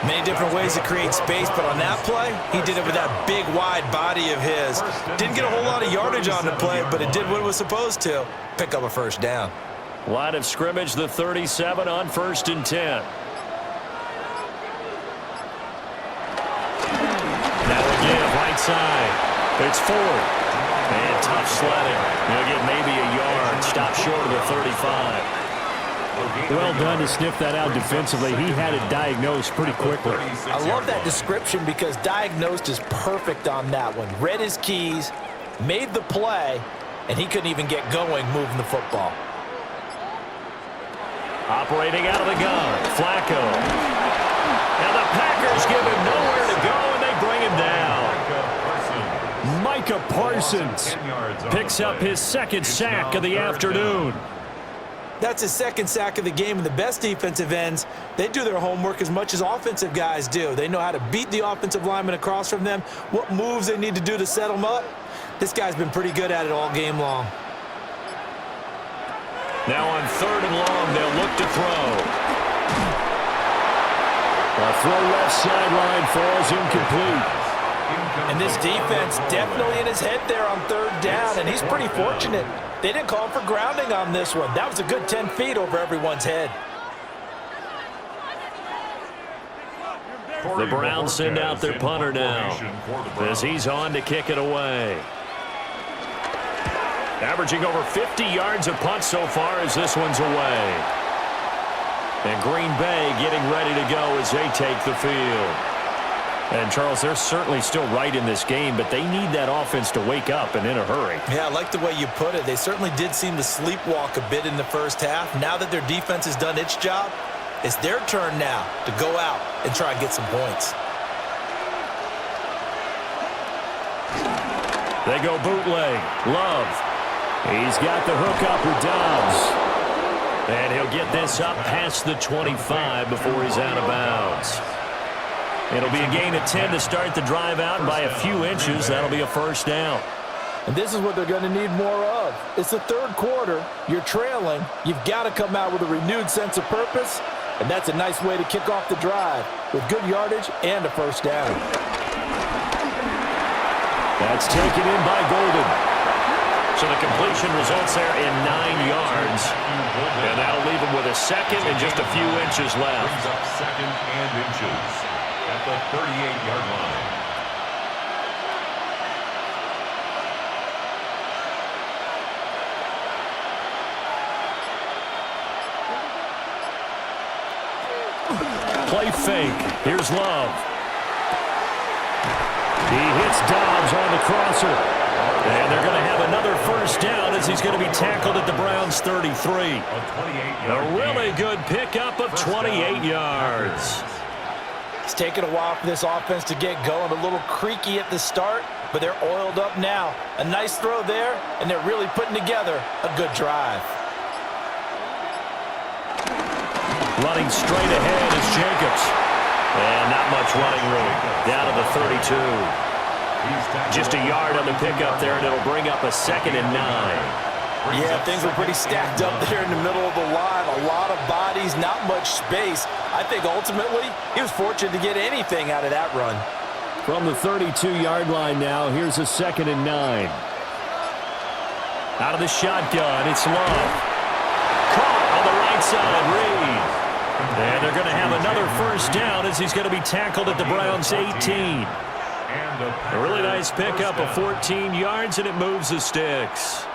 Many different ways to create space, but on that play, he did it with that big, wide body of his. Didn't get a whole lot of yardage on the play, but it did what it was supposed to, pick up a 1st down. Line of scrimmage, the 37 on 1st and 10. Now again, right side. It's Ford. And tough sledding. He'll get maybe a yard. Stop short of the 35. Well done to sniff that out defensively. He had it diagnosed pretty quickly. I love that description because diagnosed is perfect on that one. Read his keys, made the play, and he couldn't even get going moving the football. Operating out of the gun, Flacco. And the Packers give him nowhere to go, and they bring him down. Micah Parsons picks up his 2nd sack of the afternoon. That's his 2nd sack of the game, and the best defensive ends, they do their homework as much as offensive guys do. They know how to beat the offensive lineman across from them, what moves they need to do to set them up. This guy's been pretty good at it all game long. Now on 3rd and long, they'll look to throw. A throw left sideline falls incomplete. And this defense definitely in his head there on 3rd down, and he's pretty fortunate. They didn't call for grounding on this one. That was a good 10 feet over everyone's head. The Browns send out their punter now as he's on to kick it away. Averaging over 50 yards a punt so far as this one's away. And Green Bay getting ready to go as they take the field. And, Charles, they're certainly still right in this game, but they need that offense to wake up and in a hurry. Yeah, I like the way you put it. They certainly did seem to sleepwalk a bit in the 1st half. Now that their defense has done its job, it's their turn now to go out and try and get some points. They go bootleg. Love. He's got the hook up with Dobbs. And he'll get this up past the 25 before he's out of bounds. It'll be a gain of 10 to start the drive out, and by a few inches, that'll be a 1st down. And this is what they're going to need more of. It's the 3rd quarter. You're trailing. You've got to come out with a renewed sense of purpose, and that's a nice way to kick off the drive with good yardage and a 1st down. That's taken in by Golden. So the completion results there in 9 yards. And that'll leave him with a 2nd and just a few inches left. Brings up 2nd and inches at the 38-yard line. Play fake. Here's Love. He hits Dobbs on the crosser. And they're going to have another 1st down as he's going to be tackled at the Browns' 33. A really good pickup of 28 yards. It's taken a while for this offense to get going. A little creaky at the start, but they're oiled up now. A nice throw there, and they're really putting together a good drive. Running straight ahead is Jacobs. And not much running room. Down to the 32. Just a yard on the pickup there, and it'll bring up a 2nd and 9. Yeah, things were pretty stacked up there in the middle of the line. A lot of bodies, not much space. I think ultimately he was fortunate to get anything out of that run. From the 32-yard line now, here's a 2nd and 9. Out of the shotgun, it's Love. Caught on the right side, Reed. And they're going to have another first down as he's going to be tackled at the Browns' 18. A really nice pickup of 14 yards, and it moves the sticks.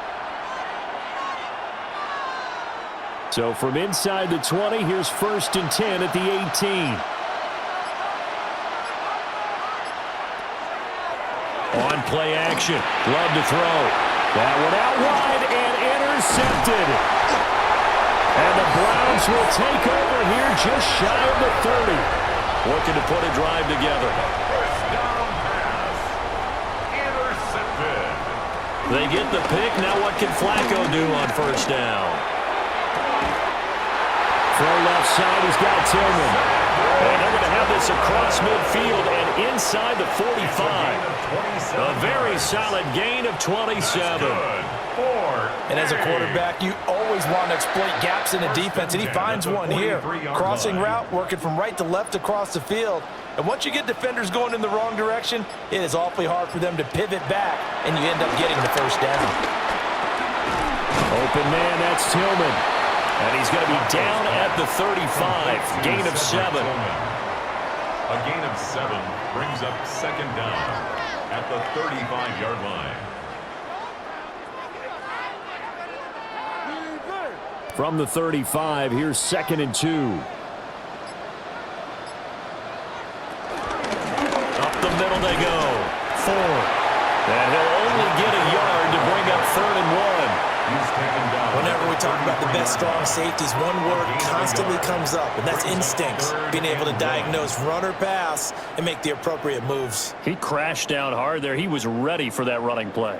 So from inside the 20, here's 1st and 10 at the 18. On play action, Love to throw. That one out wide and intercepted. And the Browns will take over here just shy of the 30. Looking to put a drive together. First down pass. Intercepted. They get the pick. Now what can Flacco do on first down? Throw left side, he's got Tillman. And they're going to have this across midfield and inside the 45. A very solid gain of 27. And as a quarterback, you always want to exploit gaps in the defense, and he finds one here. Crossing route, working from right to left across the field. And once you get defenders going in the wrong direction, it is awfully hard for them to pivot back, and you end up getting the first down. Open man, that's Tillman. And he's going to be down at the 35. Gain of 7. A gain of 7 brings up 2nd down at the 35-yard line. From the 35, here's 2nd and 2. Up the middle they go. Ford. And he'll only get a yard to bring up 3rd and 1. Whenever we talk about the best strong safeties, one word constantly comes up, and that's instincts. Being able to diagnose run or pass and make the appropriate moves. He crashed down hard there. He was ready for that running play.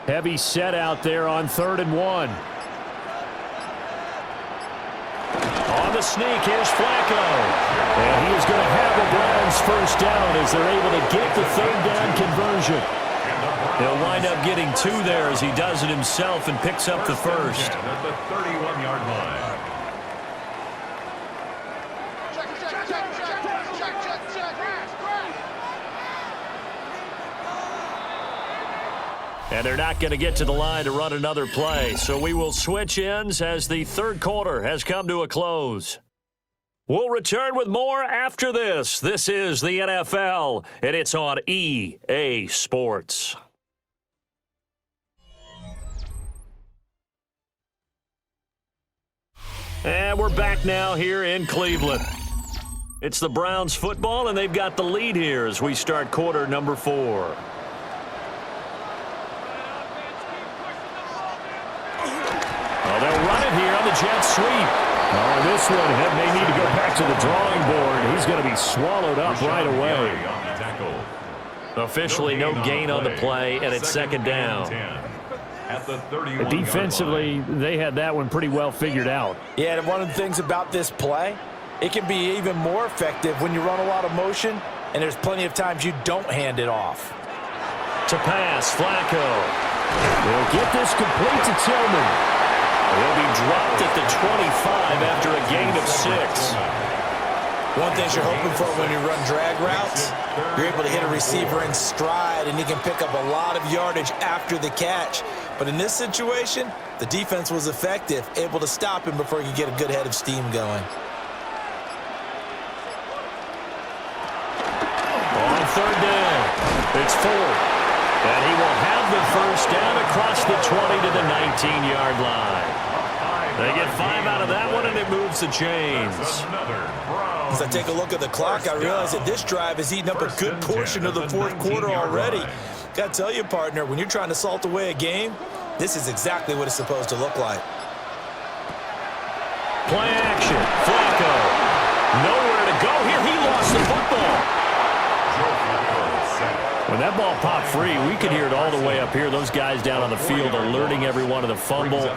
Heavy set out there on 3rd and 1. On the sneak, here's Flacco. And he is going to have the Browns first down as they're able to get the 3rd down conversion. He'll wind up getting 2 there as he does it himself and picks up the first. At the 31-yard line. And they're not going to get to the line to run another play. So we will switch ends as the 3rd quarter has come to a close. We'll return with more after this. This is the NFL, and it's on EA Sports. And we're back now here in Cleveland. It's the Browns football, and they've got the lead here as we start quarter number 4. Oh, they'll run it here on the jet sweep. Oh, this one may need to go back to the drawing board. He's going to be swallowed up right away. Officially no gain on the play, and it's 2nd down. Defensively, they had that one pretty well figured out. Yeah, and one of the things about this play, it can be even more effective when you run a lot of motion, and there's plenty of times you don't hand it off. To pass, Flacco. They'll get this complete to Tillman. He'll be dropped at the 25 after a gain of 6. One thing you're hoping for when you run drag routes, you're able to hit a receiver in stride, and he can pick up a lot of yardage after the catch. But in this situation, the defense was effective, able to stop him before he could get a good head of steam going. On 3rd down, it's Ford. And he will have the first down across the 20 to the 19-yard line. They get 5 out of that one, and it moves the chains. As I take a look at the clock, I realize that this drive has eaten up a good portion of the 4th quarter already. Got to tell you, partner, when you're trying to salt away a game, this is exactly what it's supposed to look like. Play action. Flacco. Nowhere to go here. He lost the football. When that ball popped free, we could hear it all the way up here. Those guys down on the field alerting everyone of the fumble.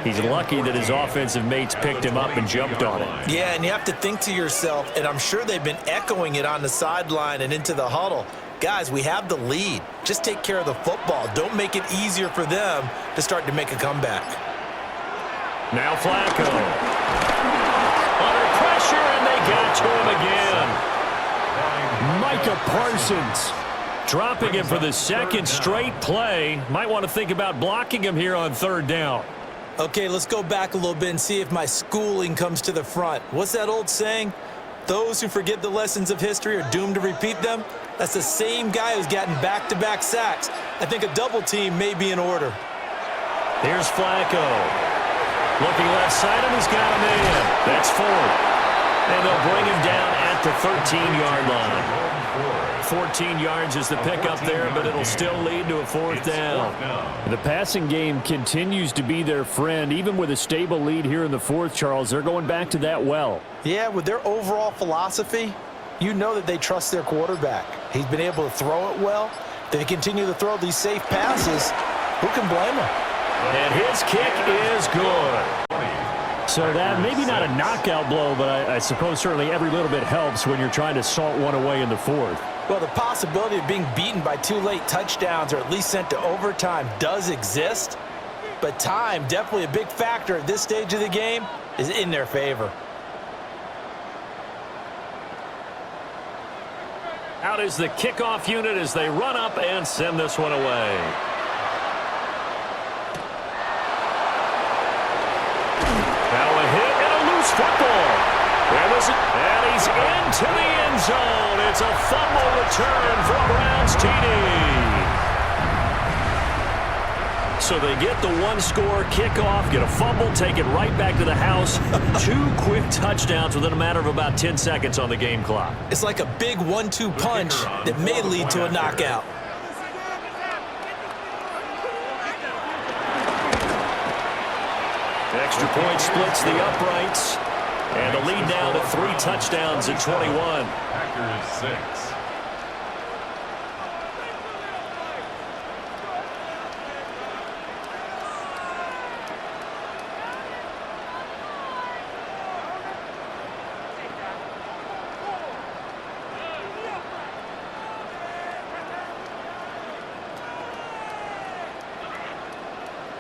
He's lucky that his offensive mates picked him up and jumped on it. Yeah, and you have to think to yourself, and I'm sure they've been echoing it on the sideline and into the huddle. Guys, we have the lead. Just take care of the football. Don't make it easier for them to start to make a comeback. Now Flacco. Under pressure, and they got to him again. Micah Parsons dropping him for the second straight play. Might want to think about blocking him here on third down. Okay, let's go back a little bit and see if my schooling comes to the front. What's that old saying? Those who forget the lessons of history are doomed to repeat them. That's the same guy who's gotten back-to-back sacks. I think a double team may be in order. Here's Flacco. Looking left side, and he's got him in. That's 4. And they'll bring him down at the 13-yard line. 14 yards is the pickup there, but it'll still lead to a fourth down. The passing game continues to be their friend. Even with a stable lead here in the fourth, Charles, they're going back to that well. Yeah, with their overall philosophy, you know that they trust their quarterback. He's been able to throw it well. They continue to throw these safe passes. Who can blame them? And his kick is good. So that maybe not a knockout blow, but I suppose certainly every little bit helps when you're trying to salt one away in the fourth. Well, the possibility of being beaten by 2 late touchdowns or at least sent to overtime does exist, but time, definitely a big factor at this stage of the game, is in their favor. Out is the kickoff unit as they run up and send this one away. Now a hit and a loose football. And he's into the end zone. It's a fumble return for Browns TD. So they get the one-score kickoff, get a fumble, take it right back to the house. 2 quick touchdowns within a matter of about 10 seconds on the game clock. It's like a big 1-2 punch that may lead to a knockout. Extra point splits the uprights. And the lead now to 3 touchdowns at 21. Packers 6.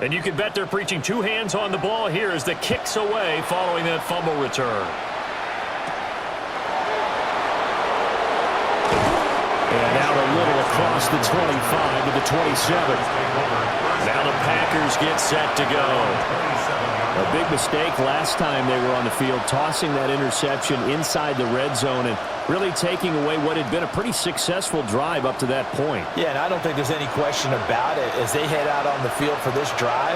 And you can bet they're preaching 2 hands on the ball here as the kick's away following that fumble return. And out a little across the 25 to the 27. Now the Packers get set to go. A big mistake last time they were on the field, tossing that interception inside the red zone and really taking away what had been a pretty successful drive up to that point. Yeah, and I don't think there's any question about it. As they head out on the field for this drive,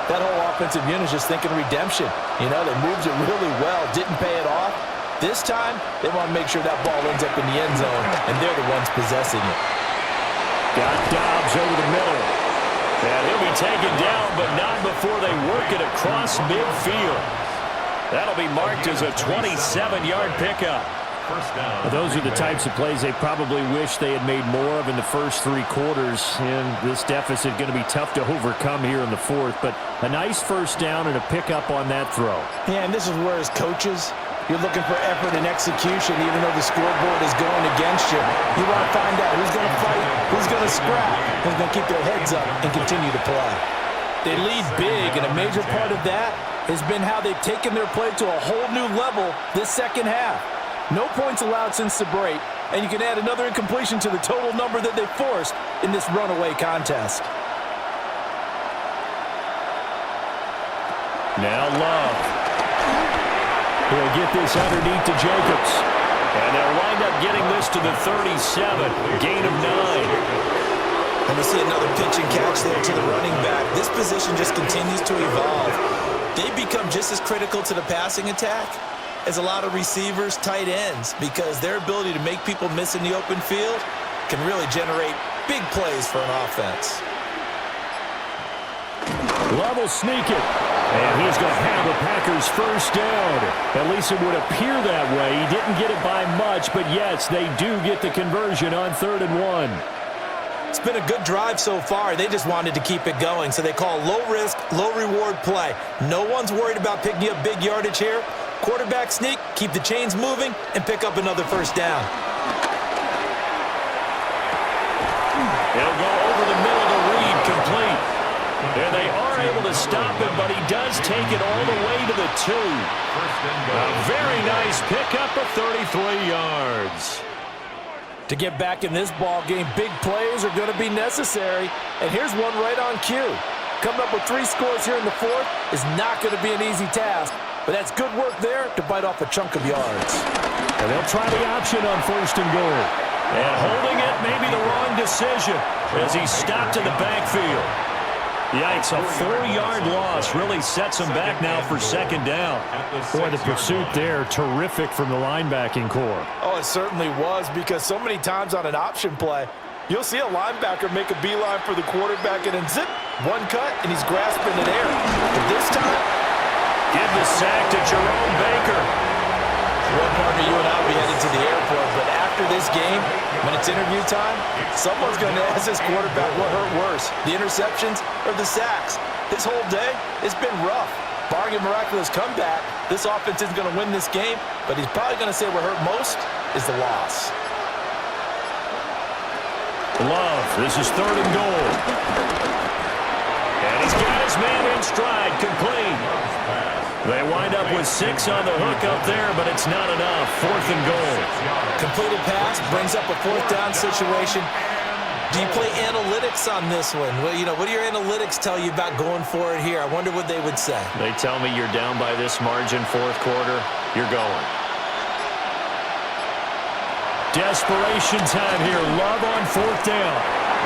that whole offensive unit is just thinking redemption. You know, they moved it really well, didn't pay it off. This time, they want to make sure that ball ends up in the end zone, and they're the ones possessing it. Got Dobbs over the middle. And he'll be taken down, but not before they work it across midfield. That'll be marked as a 27-yard pickup. Those are the types of plays they probably wish they had made more of in the first 3 quarters. And this deficit going to be tough to overcome here in the fourth. But a nice first down and a pickup on that throw. Yeah, and this is where as coaches, you're looking for effort and execution, even though the scoreboard is going against you. You want to find out who's going to fight, who's going to scrap, who's going to keep their heads up and continue to play. They lead big, and a major part of that has been how they've taken their play to a whole new level this second half. No points allowed since the break, and you can add another incompletion to the total number that they forced in this runaway contest. Now Love. He'll get this underneath to Jacobs. And they'll wind up getting this to the 37. Gain of 9. And we see another pitch and catch there to the running back. This position just continues to evolve. They become just as critical to the passing attack as a lot of receivers, tight ends, because their ability to make people miss in the open field can really generate big plays for an offense. Love will sneak it. And he's going to have the Packers first down. At least it would appear that way. He didn't get it by much, but yes, they do get the conversion on 3rd and 1. It's been a good drive so far. They just wanted to keep it going, so they call low-risk, low-reward play. No one's worried about picking up big yardage here. Quarterback sneak, keep the chains moving, and pick up another first down. He'll go over the middle to Reed, complete. And they are able to stop him, but he does take it all the way to the 2. A very nice pickup of 33 yards. To get back in this ball game, big plays are going to be necessary. And here's one right on cue. Coming up with 3 scores here in the 4th is not going to be an easy task, but that's good work there to bite off a chunk of yards. And they'll try the option on 1st and goal. And holding it may be the wrong decision as he stopped in the backfield. Yikes, a 4-yard loss really sets him back now for 2nd down. Boy, the pursuit there, terrific from the linebacking core. Oh, it certainly was, because so many times on an option play, you'll see a linebacker make a beeline for the quarterback and then zip, one cut, and he's grasping in air. But this time, give the sack to Jerome Baker. Well, partner, you and I will be headed to the airport, but after this game, when it's interview time, someone's going to ask this quarterback what hurt worse, the interceptions or the sacks. His whole day, it's been rough. Barring a miraculous comeback, this offense isn't going to win this game, but he's probably going to say what hurt most is the loss. Love, this is 3rd and goal. And he's got his man in stride, complete. They wind up with 6 on the hook up there, but it's not enough. 4th and goal. Completed pass brings up a 4th down situation. Do you play analytics on this one? Well, what do your analytics tell you about going for it here? I wonder what they would say. They tell me you're down by this margin, 4th quarter, you're going. Desperation time here. Love on 4th down.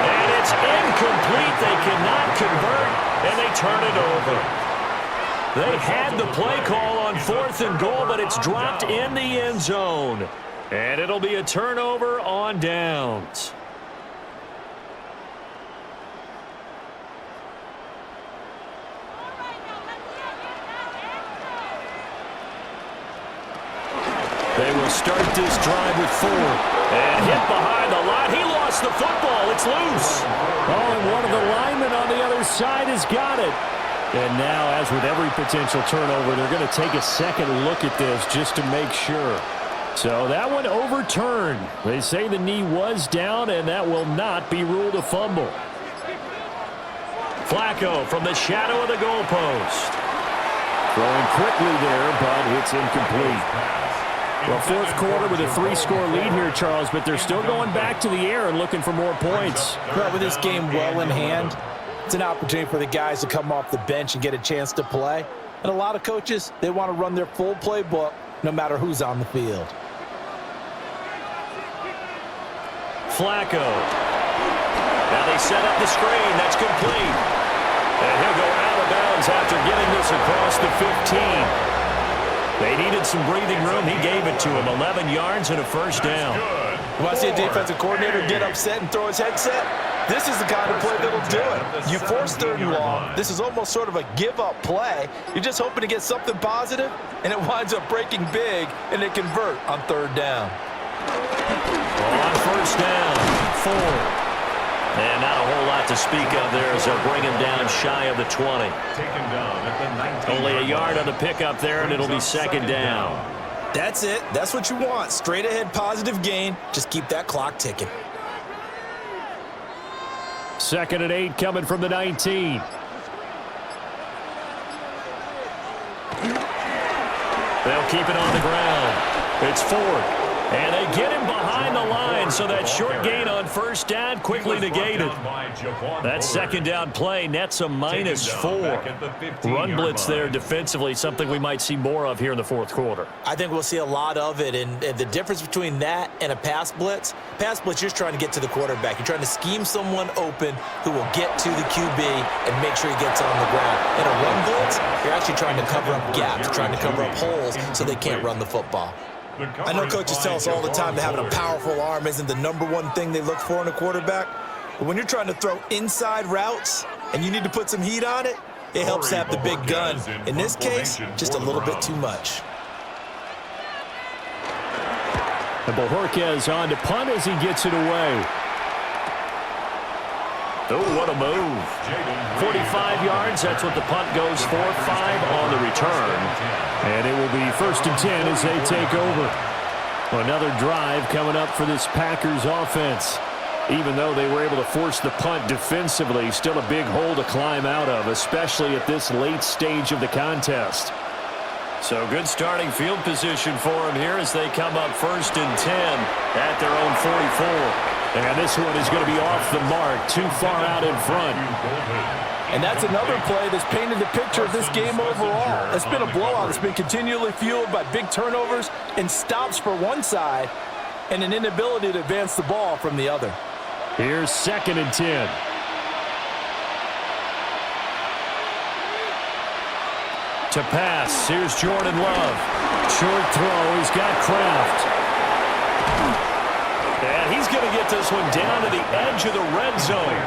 And it's incomplete. They cannot convert, and they turn it over. They had the play call on 4th and goal, but it's dropped in the end zone. And it'll be a turnover on downs. They will start this drive with 4. And hit behind the line. He lost the football. It's loose. Oh, and one of the linemen on the other side has got it. And now, as with every potential turnover, they're going to take a second look at this just to make sure. So that one overturned. They say the knee was down, and that will not be ruled a fumble. Flacco from the shadow of the goalpost. Throwing quickly there, but it's incomplete. Well, 4th quarter with a 3-score lead here, Charles, but they're still going back to the air and looking for more points. Well, with this game well in hand, it's an opportunity for the guys to come off the bench and get a chance to play. And a lot of coaches, they want to run their full playbook no matter who's on the field. Flacco. Now they set up the screen. That's complete. And he'll go out of bounds after getting this across the 15. They needed some breathing room. He gave it to him. 11 yards and a first down. You want to see a defensive coordinator get upset and throw his headset? This is the kind of play that'll do it. You force 3rd and long. This is almost sort of a give-up play. You're just hoping to get something positive, and it winds up breaking big, and they convert on 3rd down. On 1st down, 4. And not a whole lot to speak of there as they'll bring him down shy of the 20. Only a yard on the pickup there, and it'll be 2nd down. That's it. That's what you want. Straight ahead positive gain. Just keep that clock ticking. 2nd and 8 coming from the 19. They'll keep it on the ground. It's 4th. And they get him behind the line, so that short gain on 1st down quickly negated. That 2nd down play nets a -4. Run blitz there defensively, something we might see more of here in the 4th quarter. I think we'll see a lot of it, and the difference between that and a pass blitz, you're just trying to get to the quarterback. You're trying to scheme someone open who will get to the QB and make sure he gets on the ground. In a run blitz, you're actually trying to cover up gaps, trying to cover up holes so they can't run the football. I know coaches tell us all the time that having a powerful arm isn't the #1 thing they look for in a quarterback. But when you're trying to throw inside routes and you need to put some heat on it, it helps have the big gun. In this case, just a little bit too much. And Bojorquez on to punt as he gets it away. Oh, what a move. 45 yards, that's what the punt goes for. 5 on the return. And it will be 1st and 10 as they take over. Another drive coming up for this Packers offense. Even though they were able to force the punt defensively, still a big hole to climb out of, especially at this late stage of the contest. So good starting field position for them here as they come up 1st and 10 at their own 44. And this one is going to be off the mark, too far out in front. And that's another play that's painted the picture of this game overall. It's been a blowout. It's been continually fueled by big turnovers and stops for one side and an inability to advance the ball from the other. Here's 2nd and 10. To pass, here's Jordan Love. Short throw, he's got Kraft. And he's going to get this one down to the edge of the red zone.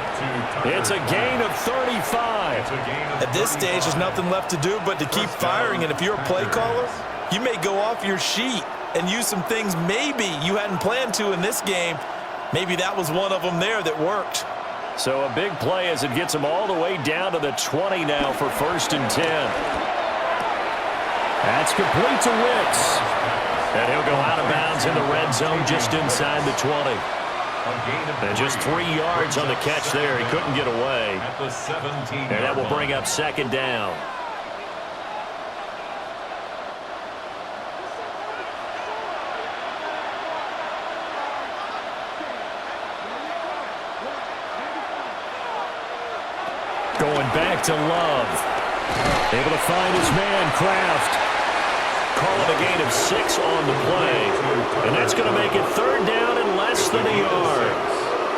It's a gain of 35. At this stage, there's nothing left to do but to keep firing. And if you're a play caller, you may go off your sheet and use some things maybe you hadn't planned to in this game. Maybe that was one of them there that worked. So a big play as it gets him all the way down to the 20 now for 1st and 10. That's complete to Wicks. And he'll go out of bounds in the red zone just inside the 20. And just 3 yards on the catch there. He couldn't get away. And that will bring up 2nd down. Going back to Love. Able to find his man, Kraft. Call it a gain of 6 on the play. And that's going to make it 3rd down and less than a yard.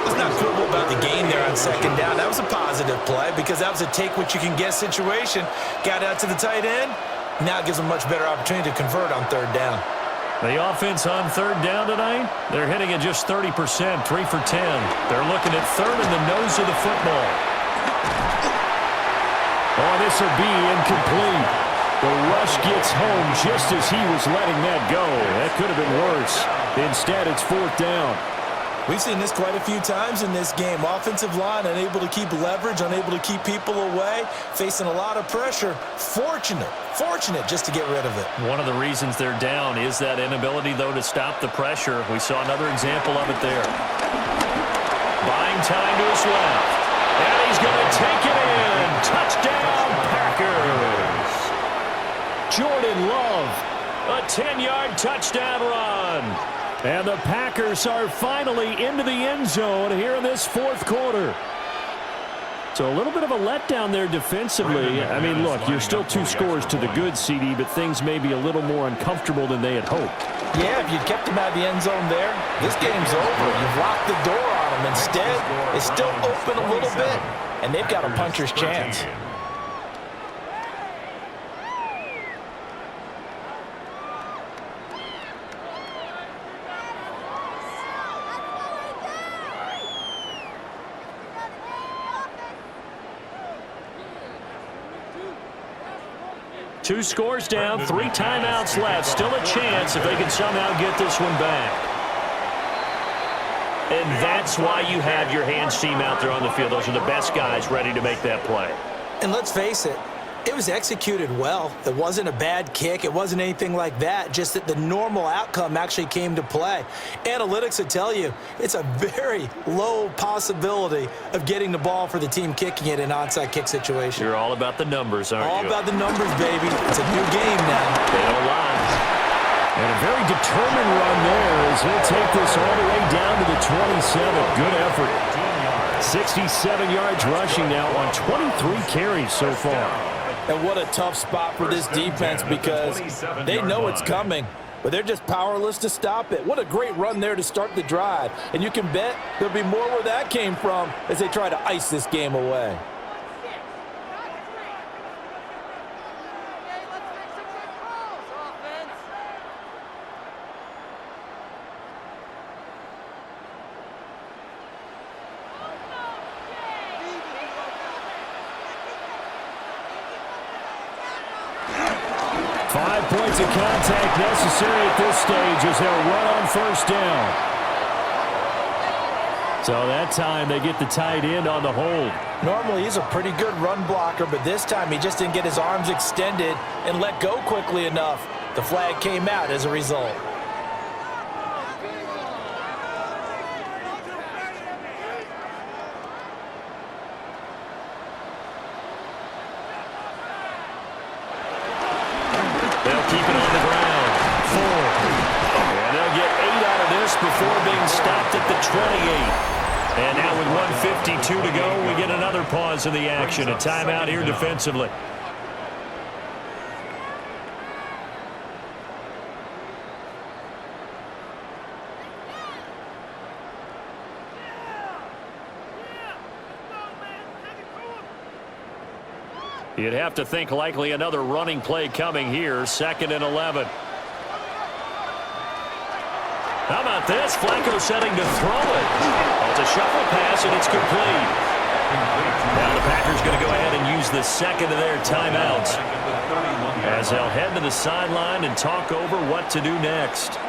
Let's not quibble about the gain there on 2nd down. That was a positive play because that was a take-what-you-can-get situation. Got out to the tight end. Now it gives them a much better opportunity to convert on 3rd down. The offense on 3rd down tonight, they're hitting at just 30%, 3 for 10. They're looking at 3rd in the nose of the football. Oh, this will be incomplete. The rush gets home just as he was letting that go. That could have been worse. Instead, it's 4th down. We've seen this quite a few times in this game. Offensive line unable to keep leverage, unable to keep people away, facing a lot of pressure. Fortunate just to get rid of it. One of the reasons they're down is that inability, though, to stop the pressure. We saw another example of it there. Buying time to his left. And he's going to take it in. Touchdown, Packers. Jordan Love, a 10-yard touchdown run. And the Packers are finally into the end zone here in this 4th quarter. So a little bit of a letdown there defensively. I mean, look, you're still 2 scores to the good, CD, but things may be a little more uncomfortable than they had hoped. Yeah, if you'd kept him out of the end zone there, this game's over. You've locked the door on him. Instead, it's still open a little bit, and they've got a puncher's chance. Two scores down, 3 timeouts left. Still a chance if they can somehow get this one back. And that's why you have your hands team out there on the field. Those are the best guys ready to make that play. And let's face it, it was executed well. It wasn't a bad kick. It wasn't anything like that. Just that the normal outcome actually came to play. Analytics will tell you it's a very low possibility of getting the ball for the team kicking it in an onside kick situation. You're all about the numbers, aren't you? All about the numbers, baby. It's a new game now. They don't lie. And a very determined run there as he'll take this all the way down to the 27. Good effort. 67 yards rushing now on 23 carries so far. And what a tough spot for this defense because they know it's coming, but they're just powerless to stop it. What a great run there to start the drive. And you can bet there'll be more where that came from as they try to ice this game away. 5 points of contact necessary at this stage as they'll run on 1st down. So that time they get the tight end on the hold. Normally he's a pretty good run blocker, but this time he just didn't get his arms extended and let go quickly enough. The flag came out as a result. They'll keep it on the ground. 4. And they'll get 8 out of this before being stopped at the 28. And now with 1:52 to go, we get another pause in the action. A timeout here defensively. You'd have to think likely another running play coming here. 2nd and 11. How about this? Flacco setting to throw it. It's a shuffle pass, and it's complete. Now the Packers going to go ahead and use the second of their timeouts as they'll head to the sideline and talk over what to do next.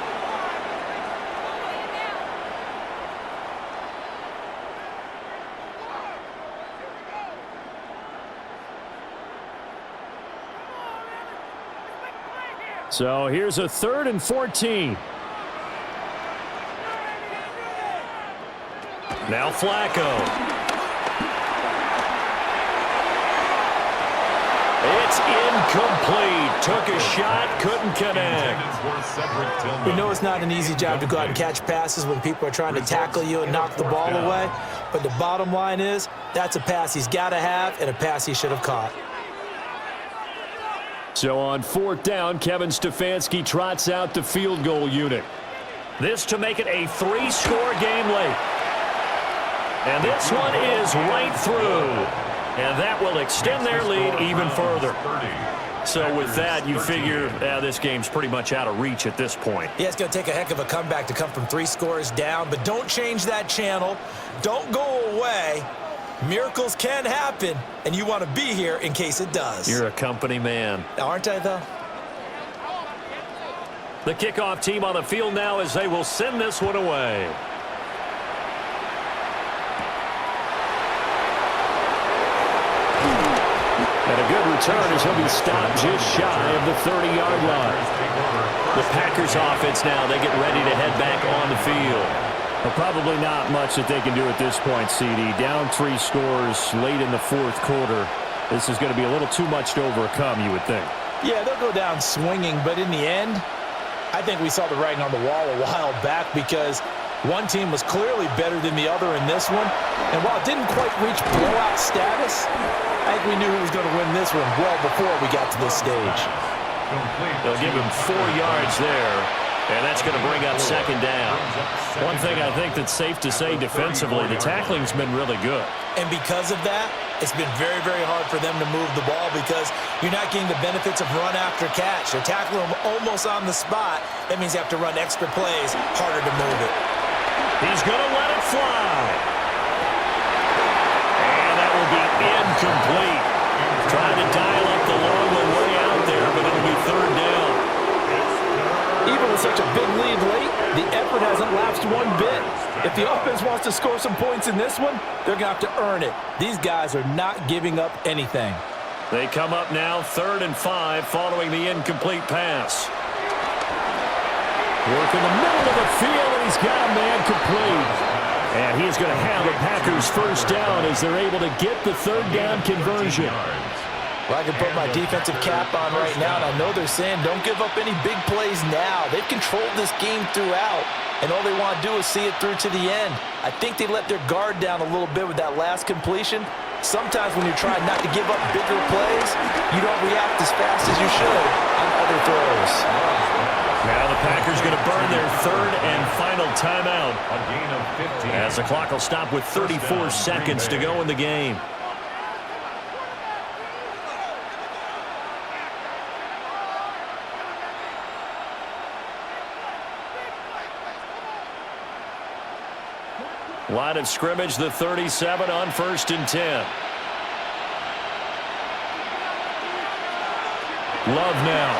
So here's a 3rd and 14. Now Flacco. It's incomplete. Took a shot, couldn't connect. We know it's not an easy job to go out and catch passes when people are trying to tackle you and knock the ball away. But the bottom line is, that's a pass he's got to have and a pass he should have caught. So on 4th down, Kevin Stefanski trots out the field goal unit. This to make it a 3-score game late. And this one is right through. And that will extend their lead even further. So with that, you figure this game's pretty much out of reach at this point. Yeah, it's going to take a heck of a comeback to come from 3 scores down. But don't change that channel. Don't go away. Miracles can happen, and you want to be here in case it does. You're a company man. Aren't I, though? The kickoff team on the field now as they will send this one away. And a good return as he'll be stopped just shy of the 30-yard line. The Packers offense now, they get ready to head back on the field. Well, probably not much that they can do at this point, CD. Down 3 scores late in the 4th quarter. This is going to be a little too much to overcome, you would think. Yeah, they'll go down swinging, but in the end, I think we saw the writing on the wall a while back because one team was clearly better than the other in this one. And while it didn't quite reach blowout status, I think we knew who was going to win this one well before we got to this stage. They'll give him 4 yards there, and that's going to bring up 2nd down. One thing I think that's safe to say defensively, the tackling's been really good. And because of that, it's been very, very hard for them to move the ball because you're not getting the benefits of run after catch. They're tackling them almost on the spot. That means you have to run extra plays, harder to move it. He's going to let it fly. And that will be incomplete. Trying to dial up the long one way out there, but it'll be 3rd down. Even with such a big lead late, the effort hasn't lapsed one bit. If the offense wants to score some points in this one, they're going to have to earn it. These guys are not giving up anything. They come up now 3rd and 5 following the incomplete pass. Work in the middle of the field, and he's got a man complete. And he's going to have the Packers 1st down as they're able to get the 3rd down conversion. Well, I can put my defensive cap on right now, and I know they're saying don't give up any big plays now. They've controlled this game throughout, and all they want to do is see it through to the end. I think they let their guard down a little bit with that last completion. Sometimes when you're trying not to give up bigger plays, you don't react as fast as you should on other throws. Now the Packers going to burn their 3rd and final timeout. A gain of 15. As the clock will stop with 34 seconds to go in the game. Line of scrimmage, the 37 on 1st and 10. Love now.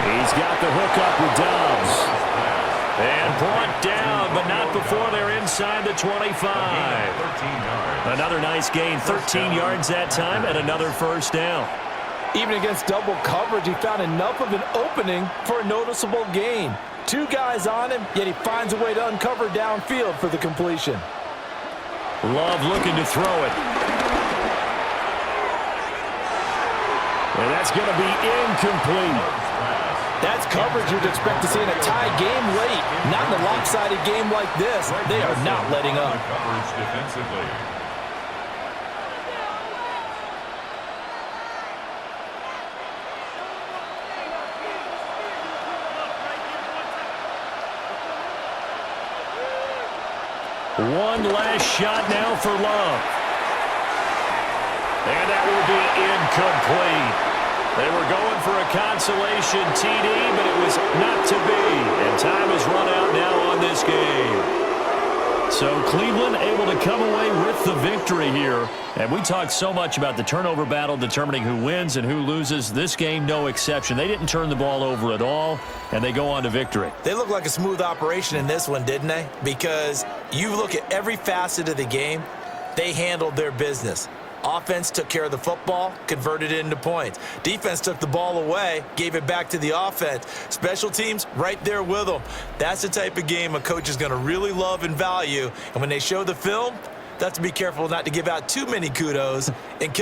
He's got the hook up with Dobbs. And brought down, but not before they're inside the 25. Another nice gain, 13 yards that time, and another first down. Even against double coverage, he found enough of an opening for a noticeable gain. 2 guys on him, yet he finds a way to uncover downfield for the completion. Love looking to throw it. And that's going to be incomplete. That's coverage you'd expect to see in a tie game late. Not in a lopsided game like this. They are not letting up. Coverage defensively. One last shot now for Love. And that will be incomplete. They were going for a consolation TD, but it was not to be. And time has run out now on this game. So Cleveland able to come away with the victory here. And we talked so much about the turnover battle determining who wins and who loses. This game, no exception. They didn't turn the ball over at all, and they go on to victory. They look like a smooth operation in this one, didn't they? Because you look at every facet of the game, they handled their business. Offense took care of the football, converted it into points. Defense took the ball away, gave it back to the offense. Special teams right there with them. That's the type of game a coach is going to really love and value. And when they show the film, they have to be careful not to give out too many kudos and kill